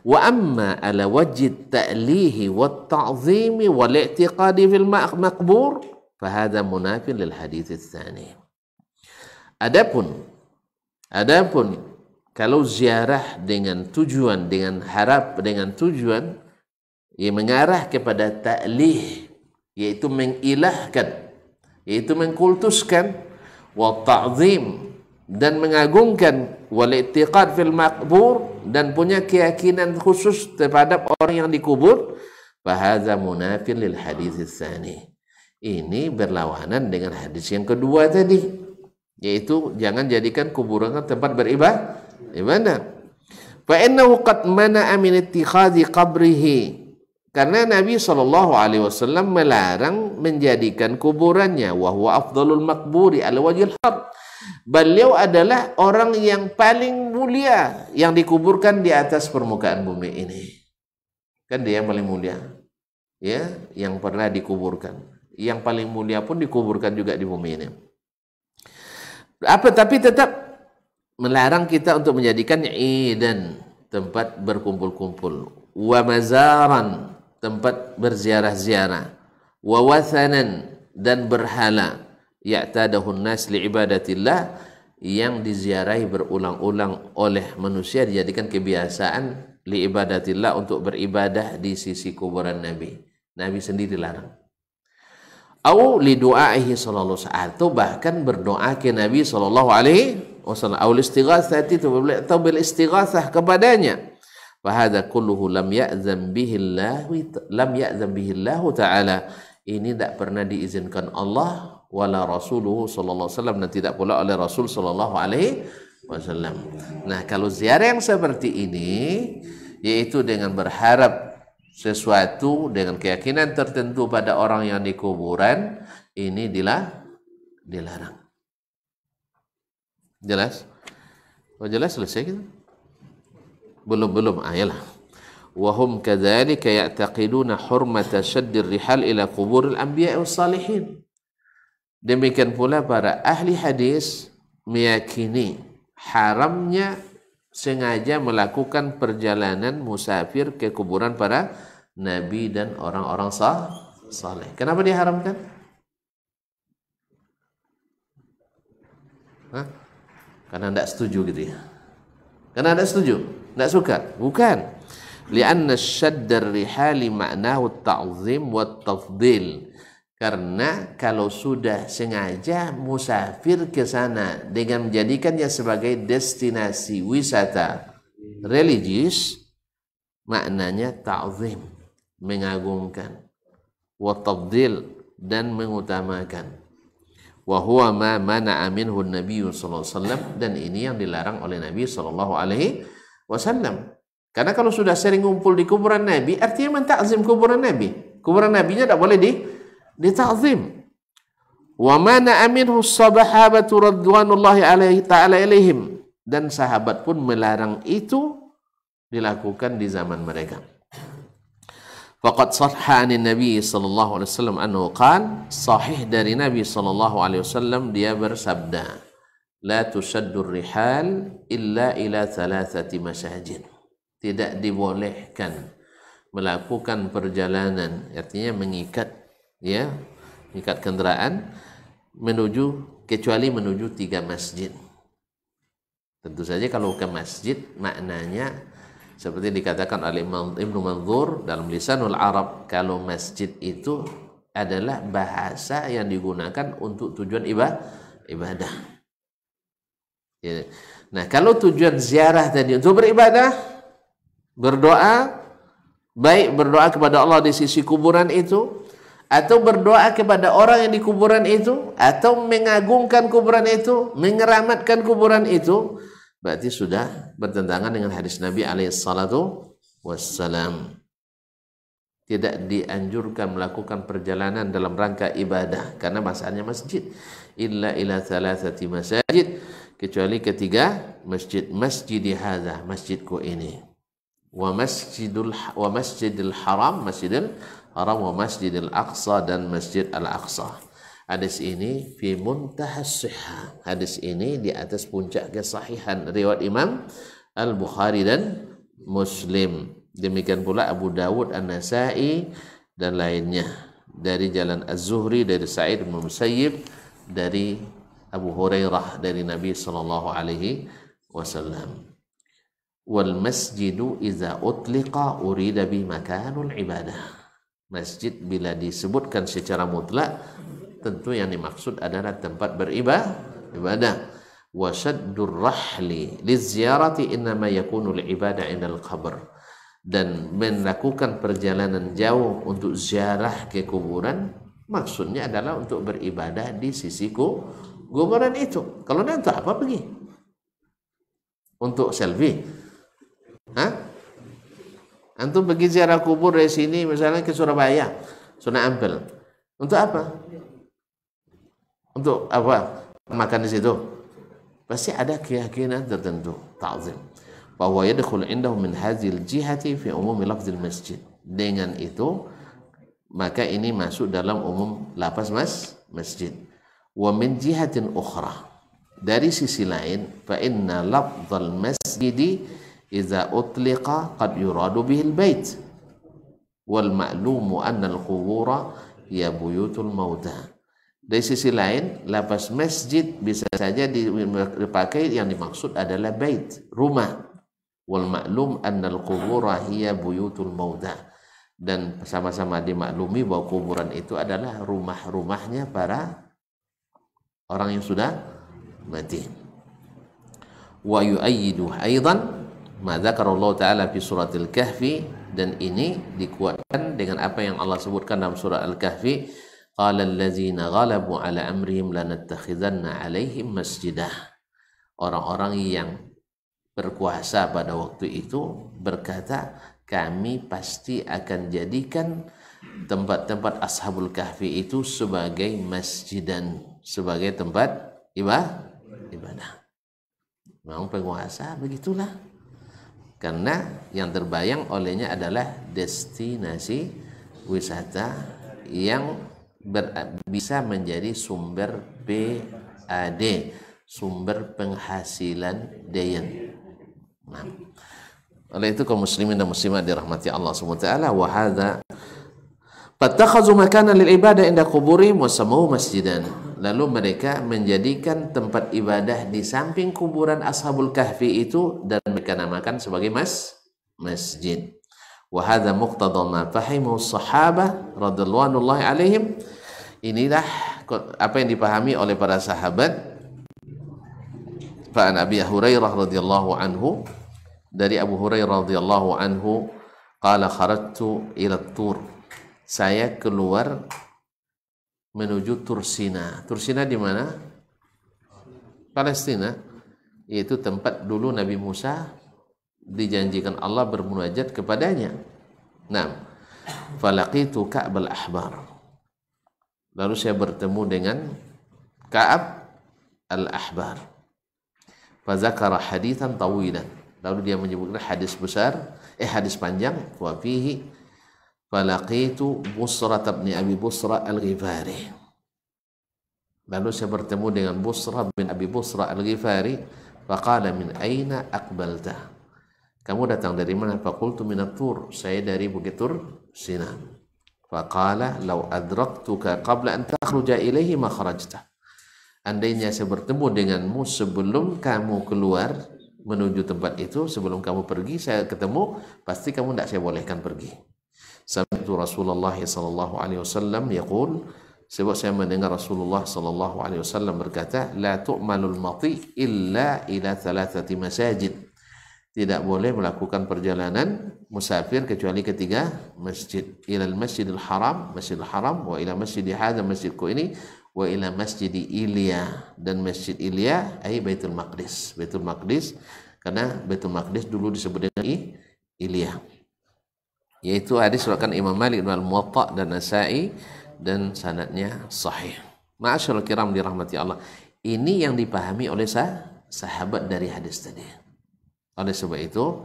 A: Wa amma ala wajhi ta'lihi wa ta'zimi wal i'tiqadi fil maqbur fa hadha munafin lil hadits tsani. Adapun kalau ziarah dengan tujuan, dengan harap, dengan tujuan yang mengarah kepada ta'lih, yaitu mengilahkan, yaitu mengkultuskan, wa ta'zim, dan mengagungkan, wal i'tiqad fil maqbur, dan punya keyakinan khusus terhadap orang yang dikubur, fahadza munafil lil hadits tsani. Ini berlawanan dengan hadis yang kedua tadi, yaitu jangan jadikan kuburan tempat beribadah. Fa innahu qad mana'a min ittikhadhi qabrihi, karena Nabi SAW melarang menjadikan kuburannya, wa huwa afdalul maqburi ala wajhil haq. Beliau adalah orang yang paling mulia yang dikuburkan di atas permukaan bumi ini. Kan dia yang paling mulia, ya, yang pernah dikuburkan. Yang paling mulia pun dikuburkan juga di bumi ini. Tapi tetap melarang kita untuk menjadikan idan, tempat berkumpul-kumpul, wa mazaran, tempat berziarah-ziarah, wa wathanan, dan berhala, ya'tadahun nas li ibadatillah, yang diziarahi berulang-ulang oleh manusia, dijadikan kebiasaan li ibadatillah, untuk beribadah di sisi kuburan Nabi. Nabi sendiri larang. Au li du'aihi sallallahu alaihi wasallam, atau bahkan berdoa ke Nabi sallallahu alaihi wasallam, au istighatsah, atau bil istighatsah kepadanya. Fa hadza kulluhu lam ya'zam bihi Allah taala. Ini tidak pernah diizinkan Allah wala rasuluhu sallallahu alaihi wasallam, dan tidak pula oleh Rasul sallallahu alaihi wasallam. Nah, kalau ziarah yang seperti ini, yaitu dengan berharap sesuatu dengan keyakinan tertentu pada orang yang di kuburan, ini dilarang. Jelas? Oh, jelas, selesai gitu? Belum, ayalah. Wahum kadzalika ya'taqiduna hurmata shaddir rihal ila quburil anbiya was salihin. Demikian pula para ahli hadis meyakini haramnya sengaja melakukan perjalanan musafir ke kuburan para nabi dan orang-orang saleh. Kenapa diharamkan? Karena tidak setuju gitu ya. Karena tidak setuju, tidak suka. Bukan. Lianna syaddar rihali ma'nahu ta'zim wa tafdil. Karena kalau sudah sengaja musafir ke sana dengan menjadikannya sebagai destinasi wisata religius, maknanya ta'zim, mengagungkan, wa tafdil, dan mengutamakan. Wa huwa ma mana'a minhu an-nabiy sallallahu alaihi wasallam, dan ini yang dilarang oleh Nabi sallallahu alaihi wasallam. Karena kalau sudah sering ngumpul di kuburan Nabi, artinya mentakzim kuburan Nabi. Kuburan Nabinya tidak boleh dita'zim. Wa mana'a minhu as-sahabatu radhwanullahi alaihi ta'ala ilaihim, dan sahabat pun melarang itu dilakukan di zaman mereka. Faqad sahha 'anin Nabi sallallahu alaihi wasallam annahu qala, sahih dari Nabi sallallahu alaihi wasallam dia bersabda, la tushaddur rihal illa ila thalathati masajid. Tidak dibolehkan melakukan perjalanan, artinya mengikat kendaraan kecuali menuju 3 masjid. Tentu saja kalau ke masjid maknanya seperti dikatakan oleh Ibnu Manzur dalam Lisanul Arab, kalau masjid itu adalah bahasa yang digunakan untuk tujuan ibadah. Nah, kalau tujuan ziarah tadi untuk beribadah, berdoa, Baik berdoa kepada Allah di sisi kuburan itu, atau berdoa kepada orang yang di kuburan itu, atau mengagungkan kuburan itu, mengeramatkan kuburan itu, berarti sudah bertentangan dengan hadis Nabi alaihissalatu wassalam. Tidak dianjurkan melakukan perjalanan dalam rangka ibadah karena masalahnya masjid. Illa ila thalathati masajid, kecuali ketiga masjid. Masjidi hadza, masjidku ini. Wa masjidil haram, masjidil haram, wa masjidil aqsa, dan masjid al-aqsa. Hadis ini fi muntahas sihah. Hadis ini di atas puncak kesahihan, riwayat Imam Al-Bukhari dan Muslim. Demikian pula Abu Dawud, An-Nasai dan lainnya dari jalan Az-Zuhri, dari Sa'id bin Musayyib, dari Abu Hurairah, dari Nabi sallallahu alaihi wasallam. Wal masjidu iza utliqa urida bi makanul ibadah. Masjid bila disebutkan secara mutlak, tentu yang dimaksud adalah tempat beribadah. Wa shaddur rahli liziarati innama yakunu ibadah indal qabr. Dan melakukan perjalanan jauh untuk ziarah ke kuburan, maksudnya adalah untuk beribadah di sisi kuburan itu. Kalau nanti apa pergi? Untuk selfie? Antum pergi ziarah kubur dari sini misalnya ke Surabaya, Sunan Ampel. Untuk apa? Untuk apa? Makan di situ. Pasti ada keyakinan tertentu, ta'zim. Bahwa yadkhul indahu min hadzal jihati fi umumi lafzil masjid. Dengan itu maka ini masuk dalam umum lafaz masjid. Wa min jihatin ukhra, dari sisi lain, fa inna lafzal masjidi idza utliqa qad yuradu bihil bait wal ma'lumu anna al qubura ya buyutul mauta. Dari sisi lain, lafaz masjid bisa saja dipakai yang dimaksud adalah bait, rumah. Wal ma'lum anna al qubura hiya buyutul mauta, dan sama-sama dimaklumi bahwa kuburan itu adalah rumah-rumahnya para orang yang sudah mati. Wa yu'ayyidu aidan ma dzakarallahu ta'ala fi suratil kahfi, dan ini dikuatkan dengan apa yang Allah sebutkan dalam surah Al-Kahfi, qala allazina ghalabu ala amrihim lanattakhizanna alaihim masjidah. Orang-orang yang berkuasa pada waktu itu berkata, kami pasti akan jadikan tempat-tempat Ashabul Kahfi itu sebagai masjidan, sebagai tempat ibadah. Memang penguasa begitulah. Karena yang terbayang olehnya adalah destinasi wisata yang bisa menjadi sumber PAD, sumber penghasilan dayan. Nah, oleh itu kaum muslimin dan muslimat dirahmati Allah SWT, wa hadza fattakhazu makanan lil ibadah inda quburihim wa samahu masjidan. Lalu mereka menjadikan tempat ibadah di samping kuburan Ashabul Kahfi itu dan mereka namakan sebagai masjid. Wa hadza muqtada ma fahimu sahabah radhiyallahu alaihim. Inilah apa yang dipahami oleh para sahabat. Fa an Abi Hurairah radhiyallahu anhu, dari Abu Hurairah radhiyallahu anhu, qala kharajtu ila Tur. Saya keluar menuju Tursina. Tursina di mana? Palestina. Yaitu tempat dulu Nabi Musa dijanjikan Allah bermunajat kepadanya. Nah, falaqitu Ka'bal Ahbar. Lalu saya bertemu dengan Ka'ab al-Ahbar. Fazakara hadithan tawilan. Lalu dia menyebutkan hadis besar, hadis panjang. Wa fihi falaqitu Busra bin Abi Busra al-Ghifari. Lalu saya bertemu dengan Busra bin Abi Busra al-Ghifari. Faqala min aina aqbalta. Kamu datang dari mana? Faqultu min at-Tur. Saya dari Bukit Tur Sina. Faqala law adraktuka qabla an takhruja ilaihi ma kharajta. Andainya saya bertemu denganmu sebelum kamu keluar menuju tempat itu, sebelum kamu pergi saya ketemu, pasti kamu tidak saya bolehkan pergi. Sami'tu Rasulullah sallallahu alaihi wasallam yaqul, sebab saya mendengar Rasulullah sallallahu alaihi wasallam berkata, la tu'malul mati illa ila thalathati masajid. tidak boleh melakukan perjalanan musafir kecuali ketiga masjid. Ilal masjidil haram, masjidil haram, wa ila masjidi hadza, masjidku ini, wa ila masjidi Ilya, dan masjid Ilya ai Baitul Maqdis. Baitul Maqdis karena Baitul Maqdis dulu disebut dengan Ilya. Yaitu hadis riwayat Imam Malik dan Al-Muwatta dan Nasa'i dan sanadnya sahih. Ma'asyiral kiram dirahmati Allah. Ini yang dipahami oleh sahabat dari hadis tadi. Oleh sebab itu,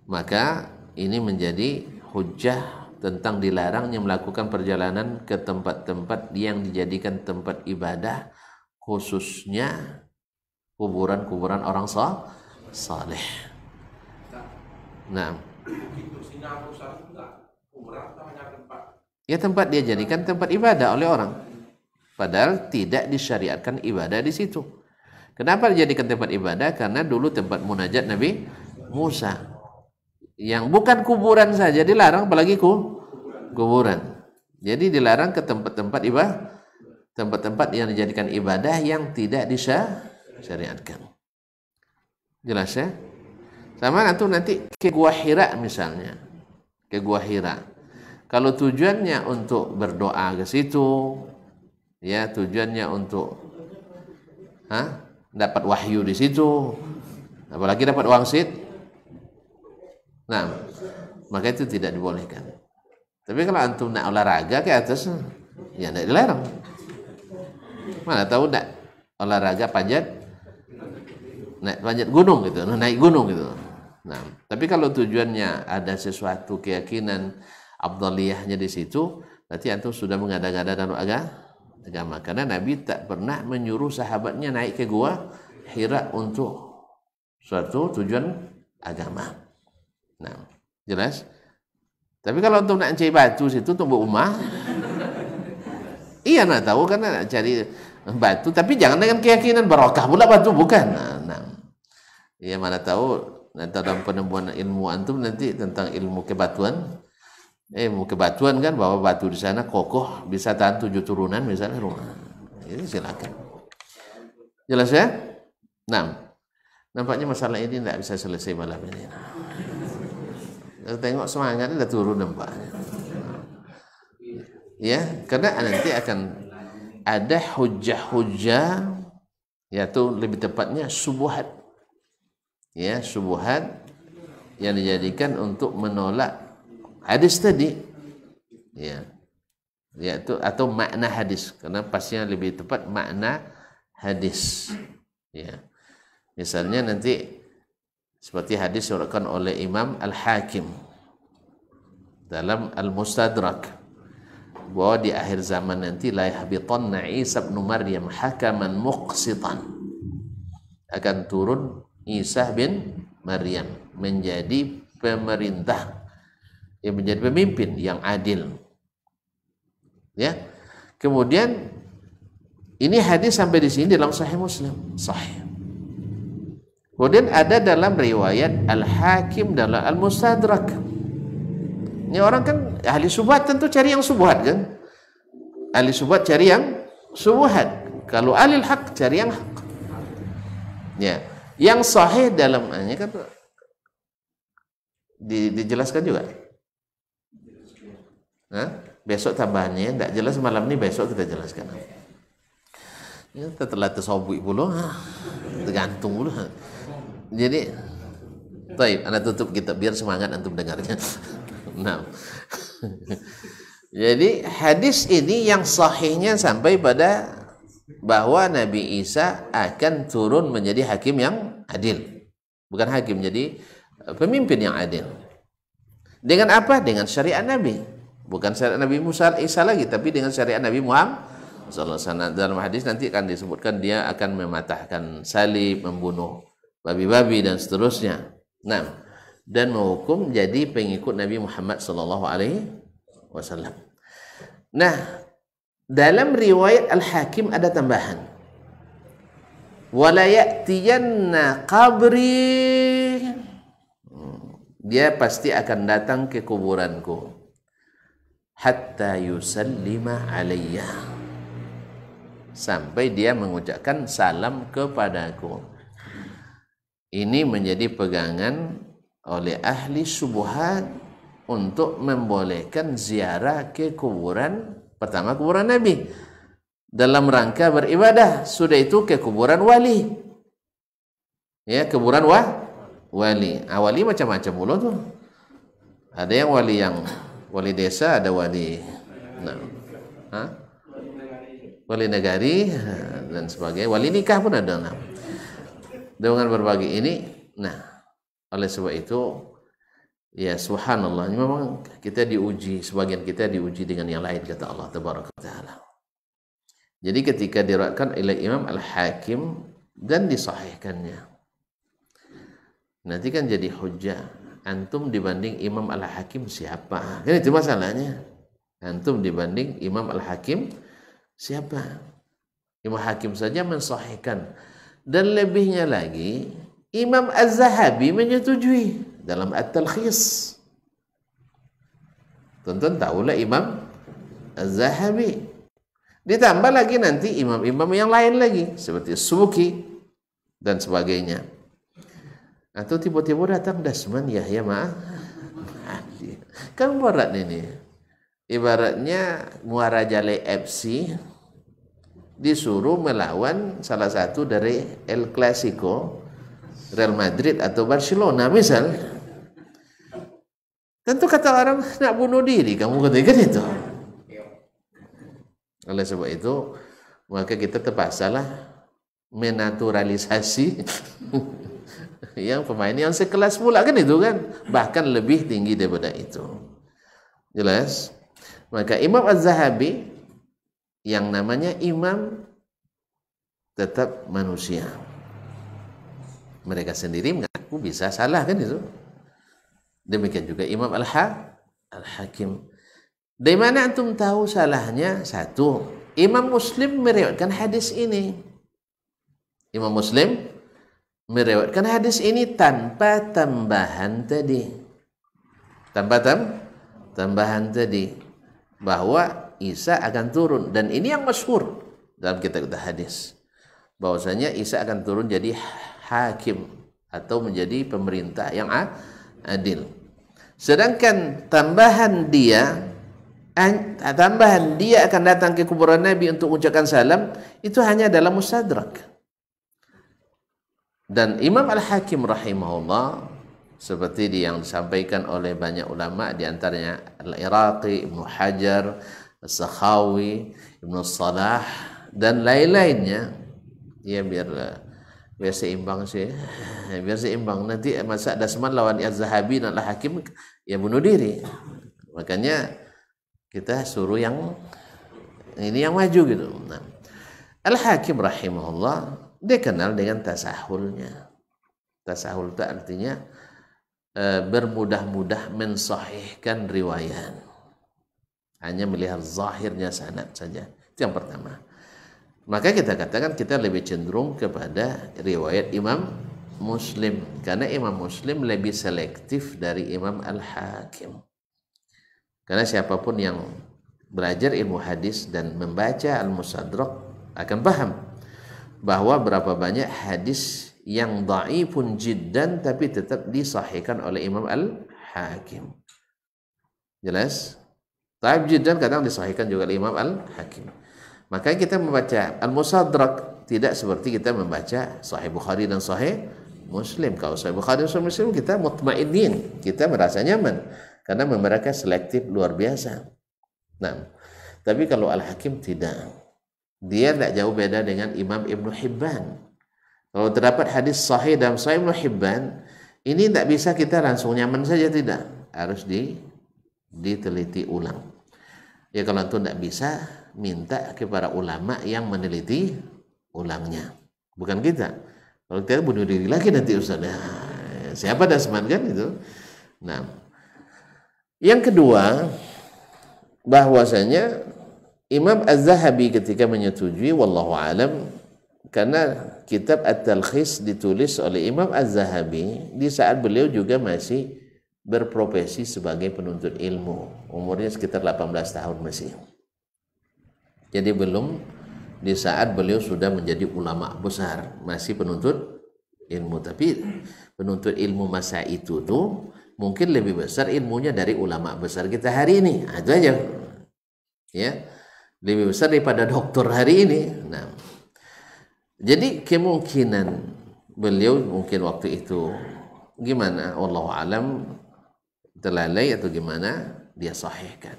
A: maka ini menjadi hujjah tentang dilarangnya melakukan perjalanan ke tempat-tempat yang dijadikan tempat ibadah, khususnya kuburan-kuburan orang saleh. Nah, ya tempat dia jadikan tempat ibadah oleh orang. Padahal tidak disyariatkan ibadah di situ. Kenapa dijadikan tempat ibadah? Karena dulu tempat munajat Nabi Musa. Yang bukan kuburan saja dilarang, apalagi kuburan. Jadi dilarang ke tempat-tempat ibadah, tempat-tempat yang dijadikan ibadah yang tidak disyariatkan. Jelas ya? Sama nanti ke Gua Hira misalnya. Ke Gua Hira. Kalau tujuannya untuk berdoa ke situ, ya tujuannya untuk dapat wahyu di situ, apalagi dapat wangsit, nah maka itu tidak dibolehkan. Tapi kalau antum nak olahraga ke atas, ya tidak dilarang. Mana tahu nak olahraga panjat gunung gitu, naik gunung gitu. Nah, tapi kalau tujuannya ada sesuatu keyakinan afdaliyahnya di situ, berarti antum sudah mengada-ngada dalam agama. Karena Nabi tak pernah menyuruh sahabatnya naik ke Gua Hira untuk suatu tujuan agama. Nah, jelas? Tapi kalau untuk nak cari batu situ untuk berumah, iya nak tahu karena nak cari batu, tapi jangan dengan keyakinan barokah pula batu, bukan. Nah, ya mana tahu nanti dalam penemuan ilmu antum nanti tentang ilmu kebatuan. Ilmu kebatuan kan bahwa batu di sana kokoh bisa tahan 7 turunan misalnya rumah. Ini silakan. Jelas ya? Nah, nampaknya masalah ini tidak bisa selesai malam ini. Tengok semangatnya udah turun nampaknya. Ya, karena nanti akan ada hujah-hujah, yaitu lebih tepatnya subuhat. Ya, subuhat yang dijadikan untuk menolak hadis tadi, ya, yaitu atau makna hadis, karena pastinya lebih tepat makna hadis, ya. Misalnya nanti seperti hadis diriwayatkan oleh Imam Al-Hakim dalam Al-Mustadrak bahwa di akhir zaman nanti la yahbitanna Isa bin Maryam hakaman muqsitan, akan turun Isa bin Maryam menjadi pemerintah, yang menjadi pemimpin yang adil. Ya. Kemudian ini hadis sampai di sini dalam Sahih Muslim, sahih. Kemudian ada dalam riwayat Al-Hakim dalam Al-Mustadrak. Ini orang kan ahli subhat, tentu cari yang subhat kan. Ahli subhat cari yang subhat. Kalau ahli hak cari yang hak. Ya. Yang sahih dalamnya kan dijelaskan juga. Besok tambahannya tidak jelas, malam ini besok kita jelaskan. Ya, setelah tasawuf pula, tergantung pula. Jadi, baik, anda tutup kita biar semangat antum dengarnya. Nah, jadi hadis ini yang sahihnya sampai pada bahwa Nabi Isa akan turun menjadi hakim yang adil, bukan hakim, jadi pemimpin yang adil. Dengan apa? Dengan syariat Nabi. Bukan syariat Nabi Musa Isa lagi, tapi dengan syariat Nabi Muhammad sallallahu alaihi wasallam. Dalam hadis nanti akan disebutkan dia akan mematahkan salib, membunuh babi-babi dan seterusnya. Nah, dan menghukum jadi pengikut Nabi Muhammad sallallahu alaihi wasallam. Nah, dalam riwayat Al-Hakim ada tambahan. Wala ya'tiyanna qabri, dia pasti akan datang ke kuburanku, hatta yusallima alayya, sampai dia mengucapkan salam kepadaku. Ini menjadi pegangan oleh ahli syubhat untuk membolehkan ziarah ke kuburan, pertama kuburan Nabi, dalam rangka beribadah. Sudah itu ke kuburan wali, ya, kuburan wali. Wali macam-macam dulu tuh. Ada yang wali desa, ada wali wali negari dan sebagainya. Wali nikah pun ada. Dengan berbagai ini, oleh sebab itu, ya subhanallah, memang kita diuji, sebagian kita diuji dengan yang lain, kata Allah tabaraka taala. Jadi ketika diriwayatkan oleh Imam Al-Hakim dan disahihkannya, nanti kan jadi hujjah. Antum dibanding Imam Al-Hakim siapa? Kan itu masalahnya. Antum dibanding Imam Al-Hakim siapa? Imam Hakim saja mensahihkan. Dan lebihnya lagi, Imam Az-Zahabi menyetujui dalam At-Talkhis. Tonton tahulah Imam Az-Zahabi. Ditambah lagi nanti imam-imam yang lain lagi, seperti Subuki dan sebagainya. Atau tiba-tiba datang Dasman Yahya Ma'adi. Kan berat ini. Ibaratnya Muarajale FC disuruh melawan salah satu dari El Clasico, Real Madrid atau Barcelona misal. Tentu kata orang nak bunuh diri, kamu katakan itu. Oleh sebab itu, maka kita terpaksalah menaturalisasi yang pemain yang sekelas pula, kan itu kan, bahkan lebih tinggi daripada itu. Jelas? Maka Imam Az-Zahabi yang namanya imam tetap manusia. Mereka sendiri mengaku bisa salah, kan itu. Demikian juga Imam Al-Hakim. Dari mana antum tahu salahnya? Satu, Imam Muslim meriwayatkan hadis ini. Imam Muslim meriwayatkan hadis ini tanpa tambahan tadi. Tanpa tambahan tadi bahwa Isa akan turun, dan ini yang masyhur dalam kitab hadis, bahwasanya Isa akan turun jadi hakim atau menjadi pemerintah yang adil. Sedangkan tambahan dia akan datang ke kuburan Nabi untuk mengucapkan salam, itu hanya dalam Mustadrak. Dan Imam Al-Hakim rahimahullah, seperti yang disampaikan oleh banyak ulama, diantaranya Al-Iraqi, Ibnu Hajar, As-Sakhawi, Ibnu Salah, dan lain-lainnya, ya biar seimbang sih, biar seimbang. Nanti masa Dasman lawan Az-Zahabi dan Al-Hakim, ya bunuh diri. Makanya kita suruh yang ini yang maju gitu. Al-Hakim rahimahullah dikenal dengan tasahulnya. Tasahul itu artinya bermudah-mudah mensahihkan riwayat. Hanya melihat zahirnya sanad saja. Itu yang pertama. Maka kita katakan kita lebih cenderung kepada riwayat Imam Muslim, karena Imam Muslim lebih selektif dari Imam Al-Hakim. Karena siapapun yang belajar ilmu hadis dan membaca Al-Mustadrak akan paham bahwa berapa banyak hadis yang dhaifun jiddan tapi tetap disahihkan oleh Imam Al-Hakim. Jelas? Dhaif jiddan kadang disahihkan juga oleh Imam Al-Hakim. Maka kita membaca Al-Mustadrak tidak seperti kita membaca Sahih Bukhari dan Sahih Muslim. Kalau Sahih Bukhari dan Sahih Muslim kita mutmainin, kita merasa nyaman karena mereka selektif luar biasa. Nah, tapi kalau Al-Hakim tidak. Dia tidak jauh beda dengan Imam Ibnu Hibban. Kalau terdapat hadis sahih dalam Sahih Ibnu Hibban, ini tidak bisa kita langsung nyaman saja, tidak. Harus diteliti ulang. Ya kalau itu tidak bisa, minta kepada ulama yang meneliti ulangnya. Bukan kita. Kalau kita bunuh diri lagi nanti Ustaz. Siapa Dasman kan itu? Nah, yang kedua, bahwasanya Imam Az-Zahabi ketika menyetujui, wallahu alam, karena kitab At-Talkhis ditulis oleh Imam Az-Zahabi di saat beliau juga masih berprofesi sebagai penuntut ilmu. Umurnya sekitar 18 tahun masih. Jadi belum di saat beliau sudah menjadi ulama besar, masih penuntut ilmu. Tapi penuntut ilmu masa itu tuh mungkin lebih besar ilmunya dari ulama besar kita hari ini. Itu aja. Ya. Lebih besar daripada dokter hari ini. Nah, jadi kemungkinan beliau mungkin waktu itu gimana? Wallahu alam, terlalai atau gimana, dia sahihkan.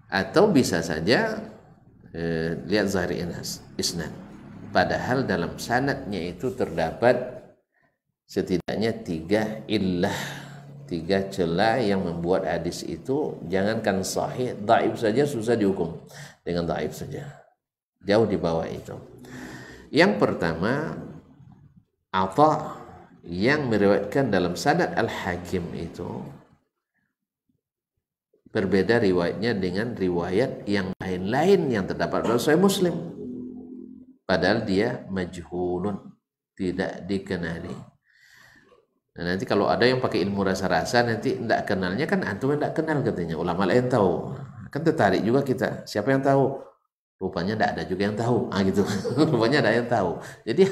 A: Atau bisa saja lihat zahir isnad. Padahal dalam sanadnya itu terdapat setidaknya 3 illah, 3 celah yang membuat hadis itu jangankan sahih, dhaif saja susah dihukum dengan dhaif saja. Jauh di bawah itu. Yang pertama, Atha yang meriwayatkan dalam sanad Al-Hakim itu berbeda riwayatnya dengan riwayat yang lain-lain yang terdapat dalam Sahih Muslim. Padahal dia majhulun, tidak dikenali. Nah, nanti kalau ada yang pakai ilmu rasa-rasa nanti tidak kenalnya kan antum tidak kenal katanya. Ulama lain tahu. Kan tertarik juga kita. Siapa yang tahu? Rupanya tidak ada juga yang tahu. Gitu. Rupanya ada yang tahu. Jadi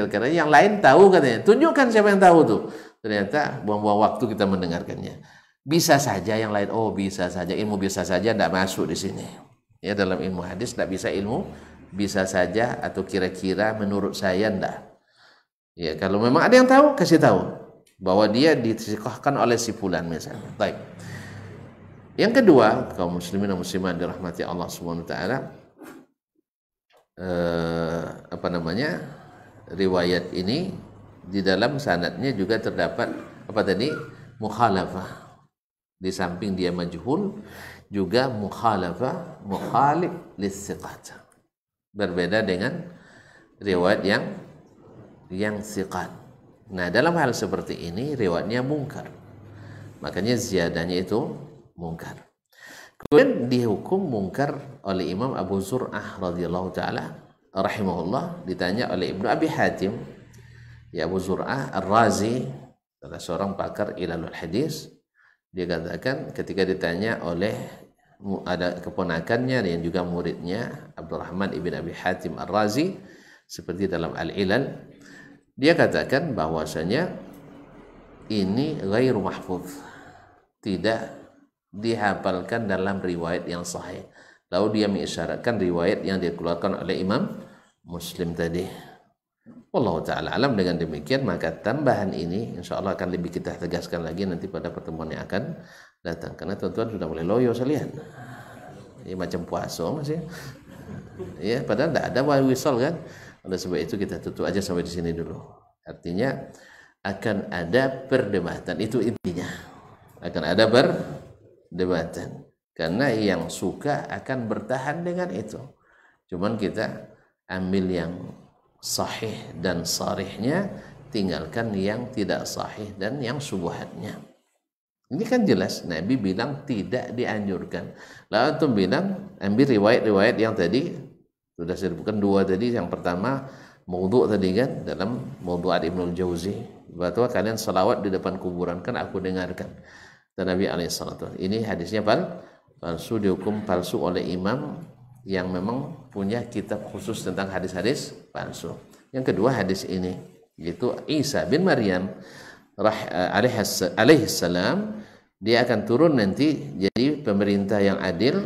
A: karena yang lain tahu katanya. Tunjukkan siapa yang tahu tuh. Ternyata buang-buang waktu kita mendengarkannya. Bisa saja yang lain. Oh, bisa saja. Ilmu bisa saja tidak masuk di sini. Ya, dalam ilmu hadis tidak bisa ilmu bisa saja atau kira-kira menurut saya enggak. Ya, kalau memang ada yang tahu, kasih tahu bahwa dia disikohkan oleh si fulan misalnya. Baik. Yang kedua, kaum muslimin dan muslimat dirahmati Allah Subhanahu wa taala, riwayat ini di dalam sanadnya juga terdapat apa tadi? Mukhalafah. Di samping dia majhul, juga mukhalafah, mukhalif lis-siqat. Berbeda dengan riwayat yang siqat. Nah, dalam hal seperti ini riwayatnya mungkar. Makanya ziyadahnya itu mungkar. Kemudian dihukum mungkar oleh Imam Abu Zur'ah radhiyallahu taala rahimahullah, ditanya oleh Ibnu Abi Hatim. Ya, Abu Zur'ah Ar-Razi, salah seorang pakar ilalul hadis, dia katakan ketika ditanya oleh ada keponakannya dan juga muridnya Abdurrahman ibn Abi Hatim Ar-Razi seperti dalam Al-Ilal, dia katakan bahwasanya ini ghairu mahfuz, tidak dihafalkan dalam riwayat yang sahih. Lalu dia mengisyaratkan riwayat yang dikeluarkan oleh Imam Muslim tadi. Wallahu ta'ala alam. Dengan demikian maka tambahan ini insyaallah akan lebih kita tegaskan lagi nanti pada pertemuan yang akan datang, karena tuan-tuan sudah mulai loyo sekalian. Ini macam puasa masih. Ya, padahal tidak ada wisol kan. Oleh sebab itu kita tutup aja sampai di sini dulu. Artinya akan ada perdebatan, itu intinya. Akan ada perdebatan. Karena yang suka akan bertahan dengan itu. Cuman kita ambil yang sahih dan sarihnya, tinggalkan yang tidak sahih dan yang syubhatnya. Ini kan jelas Nabi bilang tidak dianjurkan. Lalu antum bilang ambil riwayat-riwayat yang tadi sudah saya sebutkan 2 tadi. Yang pertama maudhu' tadi kan, dalam Maudhu'at Ibnul Jauzi, bahwa kalian salawat di depan kuburan kan aku dengarkan. Dan Nabi alaihissalam, ini hadisnya palsu, dihukum palsu oleh imam yang memang punya kitab khusus tentang hadis-hadis palsu. Yang kedua hadis ini, yaitu Isa bin Maryam alaihissalam, dia akan turun nanti jadi pemerintah yang adil,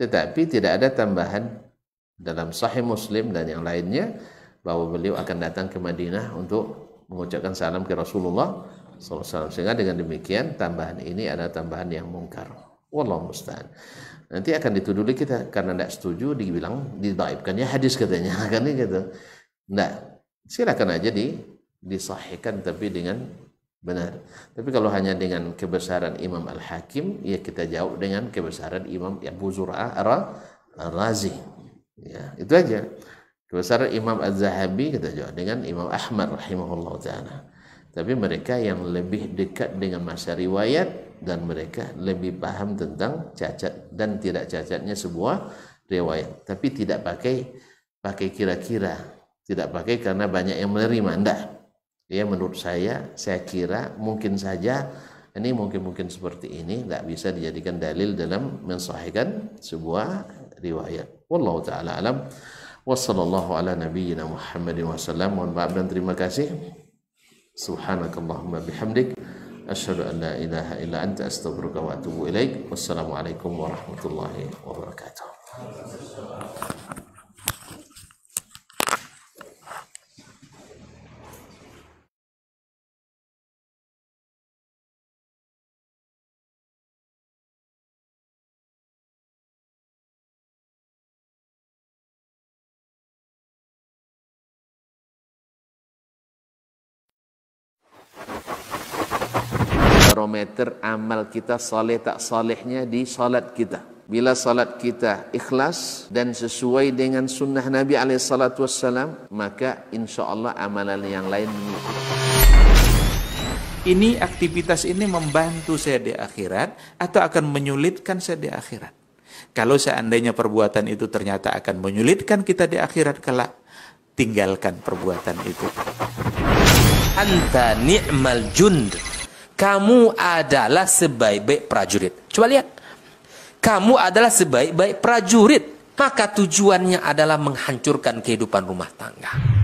A: tetapi tidak ada tambahan dalam Sahih Muslim dan yang lainnya bahwa beliau akan datang ke Madinah untuk mengucapkan salam ke Rasulullah SAW. Sehingga dengan demikian tambahan ini adalah tambahan yang mungkar. Wallahu musta'an. Nanti akan dituduh kita karena tidak setuju, dibilang didhaifkannya hadis katanya. Kan gitu. Enggak. Silakan aja disahihkan tapi dengan benar. Tapi kalau hanya dengan kebesaran Imam Al-Hakim, ya kita jawab dengan kebesaran Imam Abu Zur'ah Ar-Razi. Ya, itu aja. Kebesaran Imam Az-Zahabi kita jawab dengan Imam Ahmad rahimahullah ta'ala. Tapi mereka yang lebih dekat dengan masa riwayat dan mereka lebih paham tentang cacat dan tidak cacatnya sebuah riwayat. Tapi tidak pakai kira-kira, tidak pakai karena banyak yang menerima. Enggak. Ya, menurut saya kira mungkin saja ini mungkin seperti ini, enggak bisa dijadikan dalil dalam mensahihkan sebuah riwayat. Wallahu taala alam. Wassallallahu ala nabiyyina Muhammadin wasallam. Mohon maaf dan terima kasih. Subhanakallahumma bihamdik, asyhadu an la ilaha illa anta, astaghfiruka wa atubu ilaik. Wassalamualaikum warahmatullahi wabarakatuh. Barometer amal kita saleh tak salehnya di salat kita. Bila salat kita ikhlas dan sesuai dengan sunnah Nabi SAW, maka insya Allah amalan yang lain mengikuti.
B: Ini aktivitas ini membantu saya di akhirat atau akan menyulitkan saya di akhirat? Kalau seandainya perbuatan itu ternyata akan menyulitkan kita di akhirat kelak, tinggalkan perbuatan itu.
C: Anta ni'mal jund. Kamu adalah sebaik-baik prajurit. Coba lihat. Kamu adalah sebaik-baik prajurit. Maka tujuannya adalah menghancurkan kehidupan rumah tangga.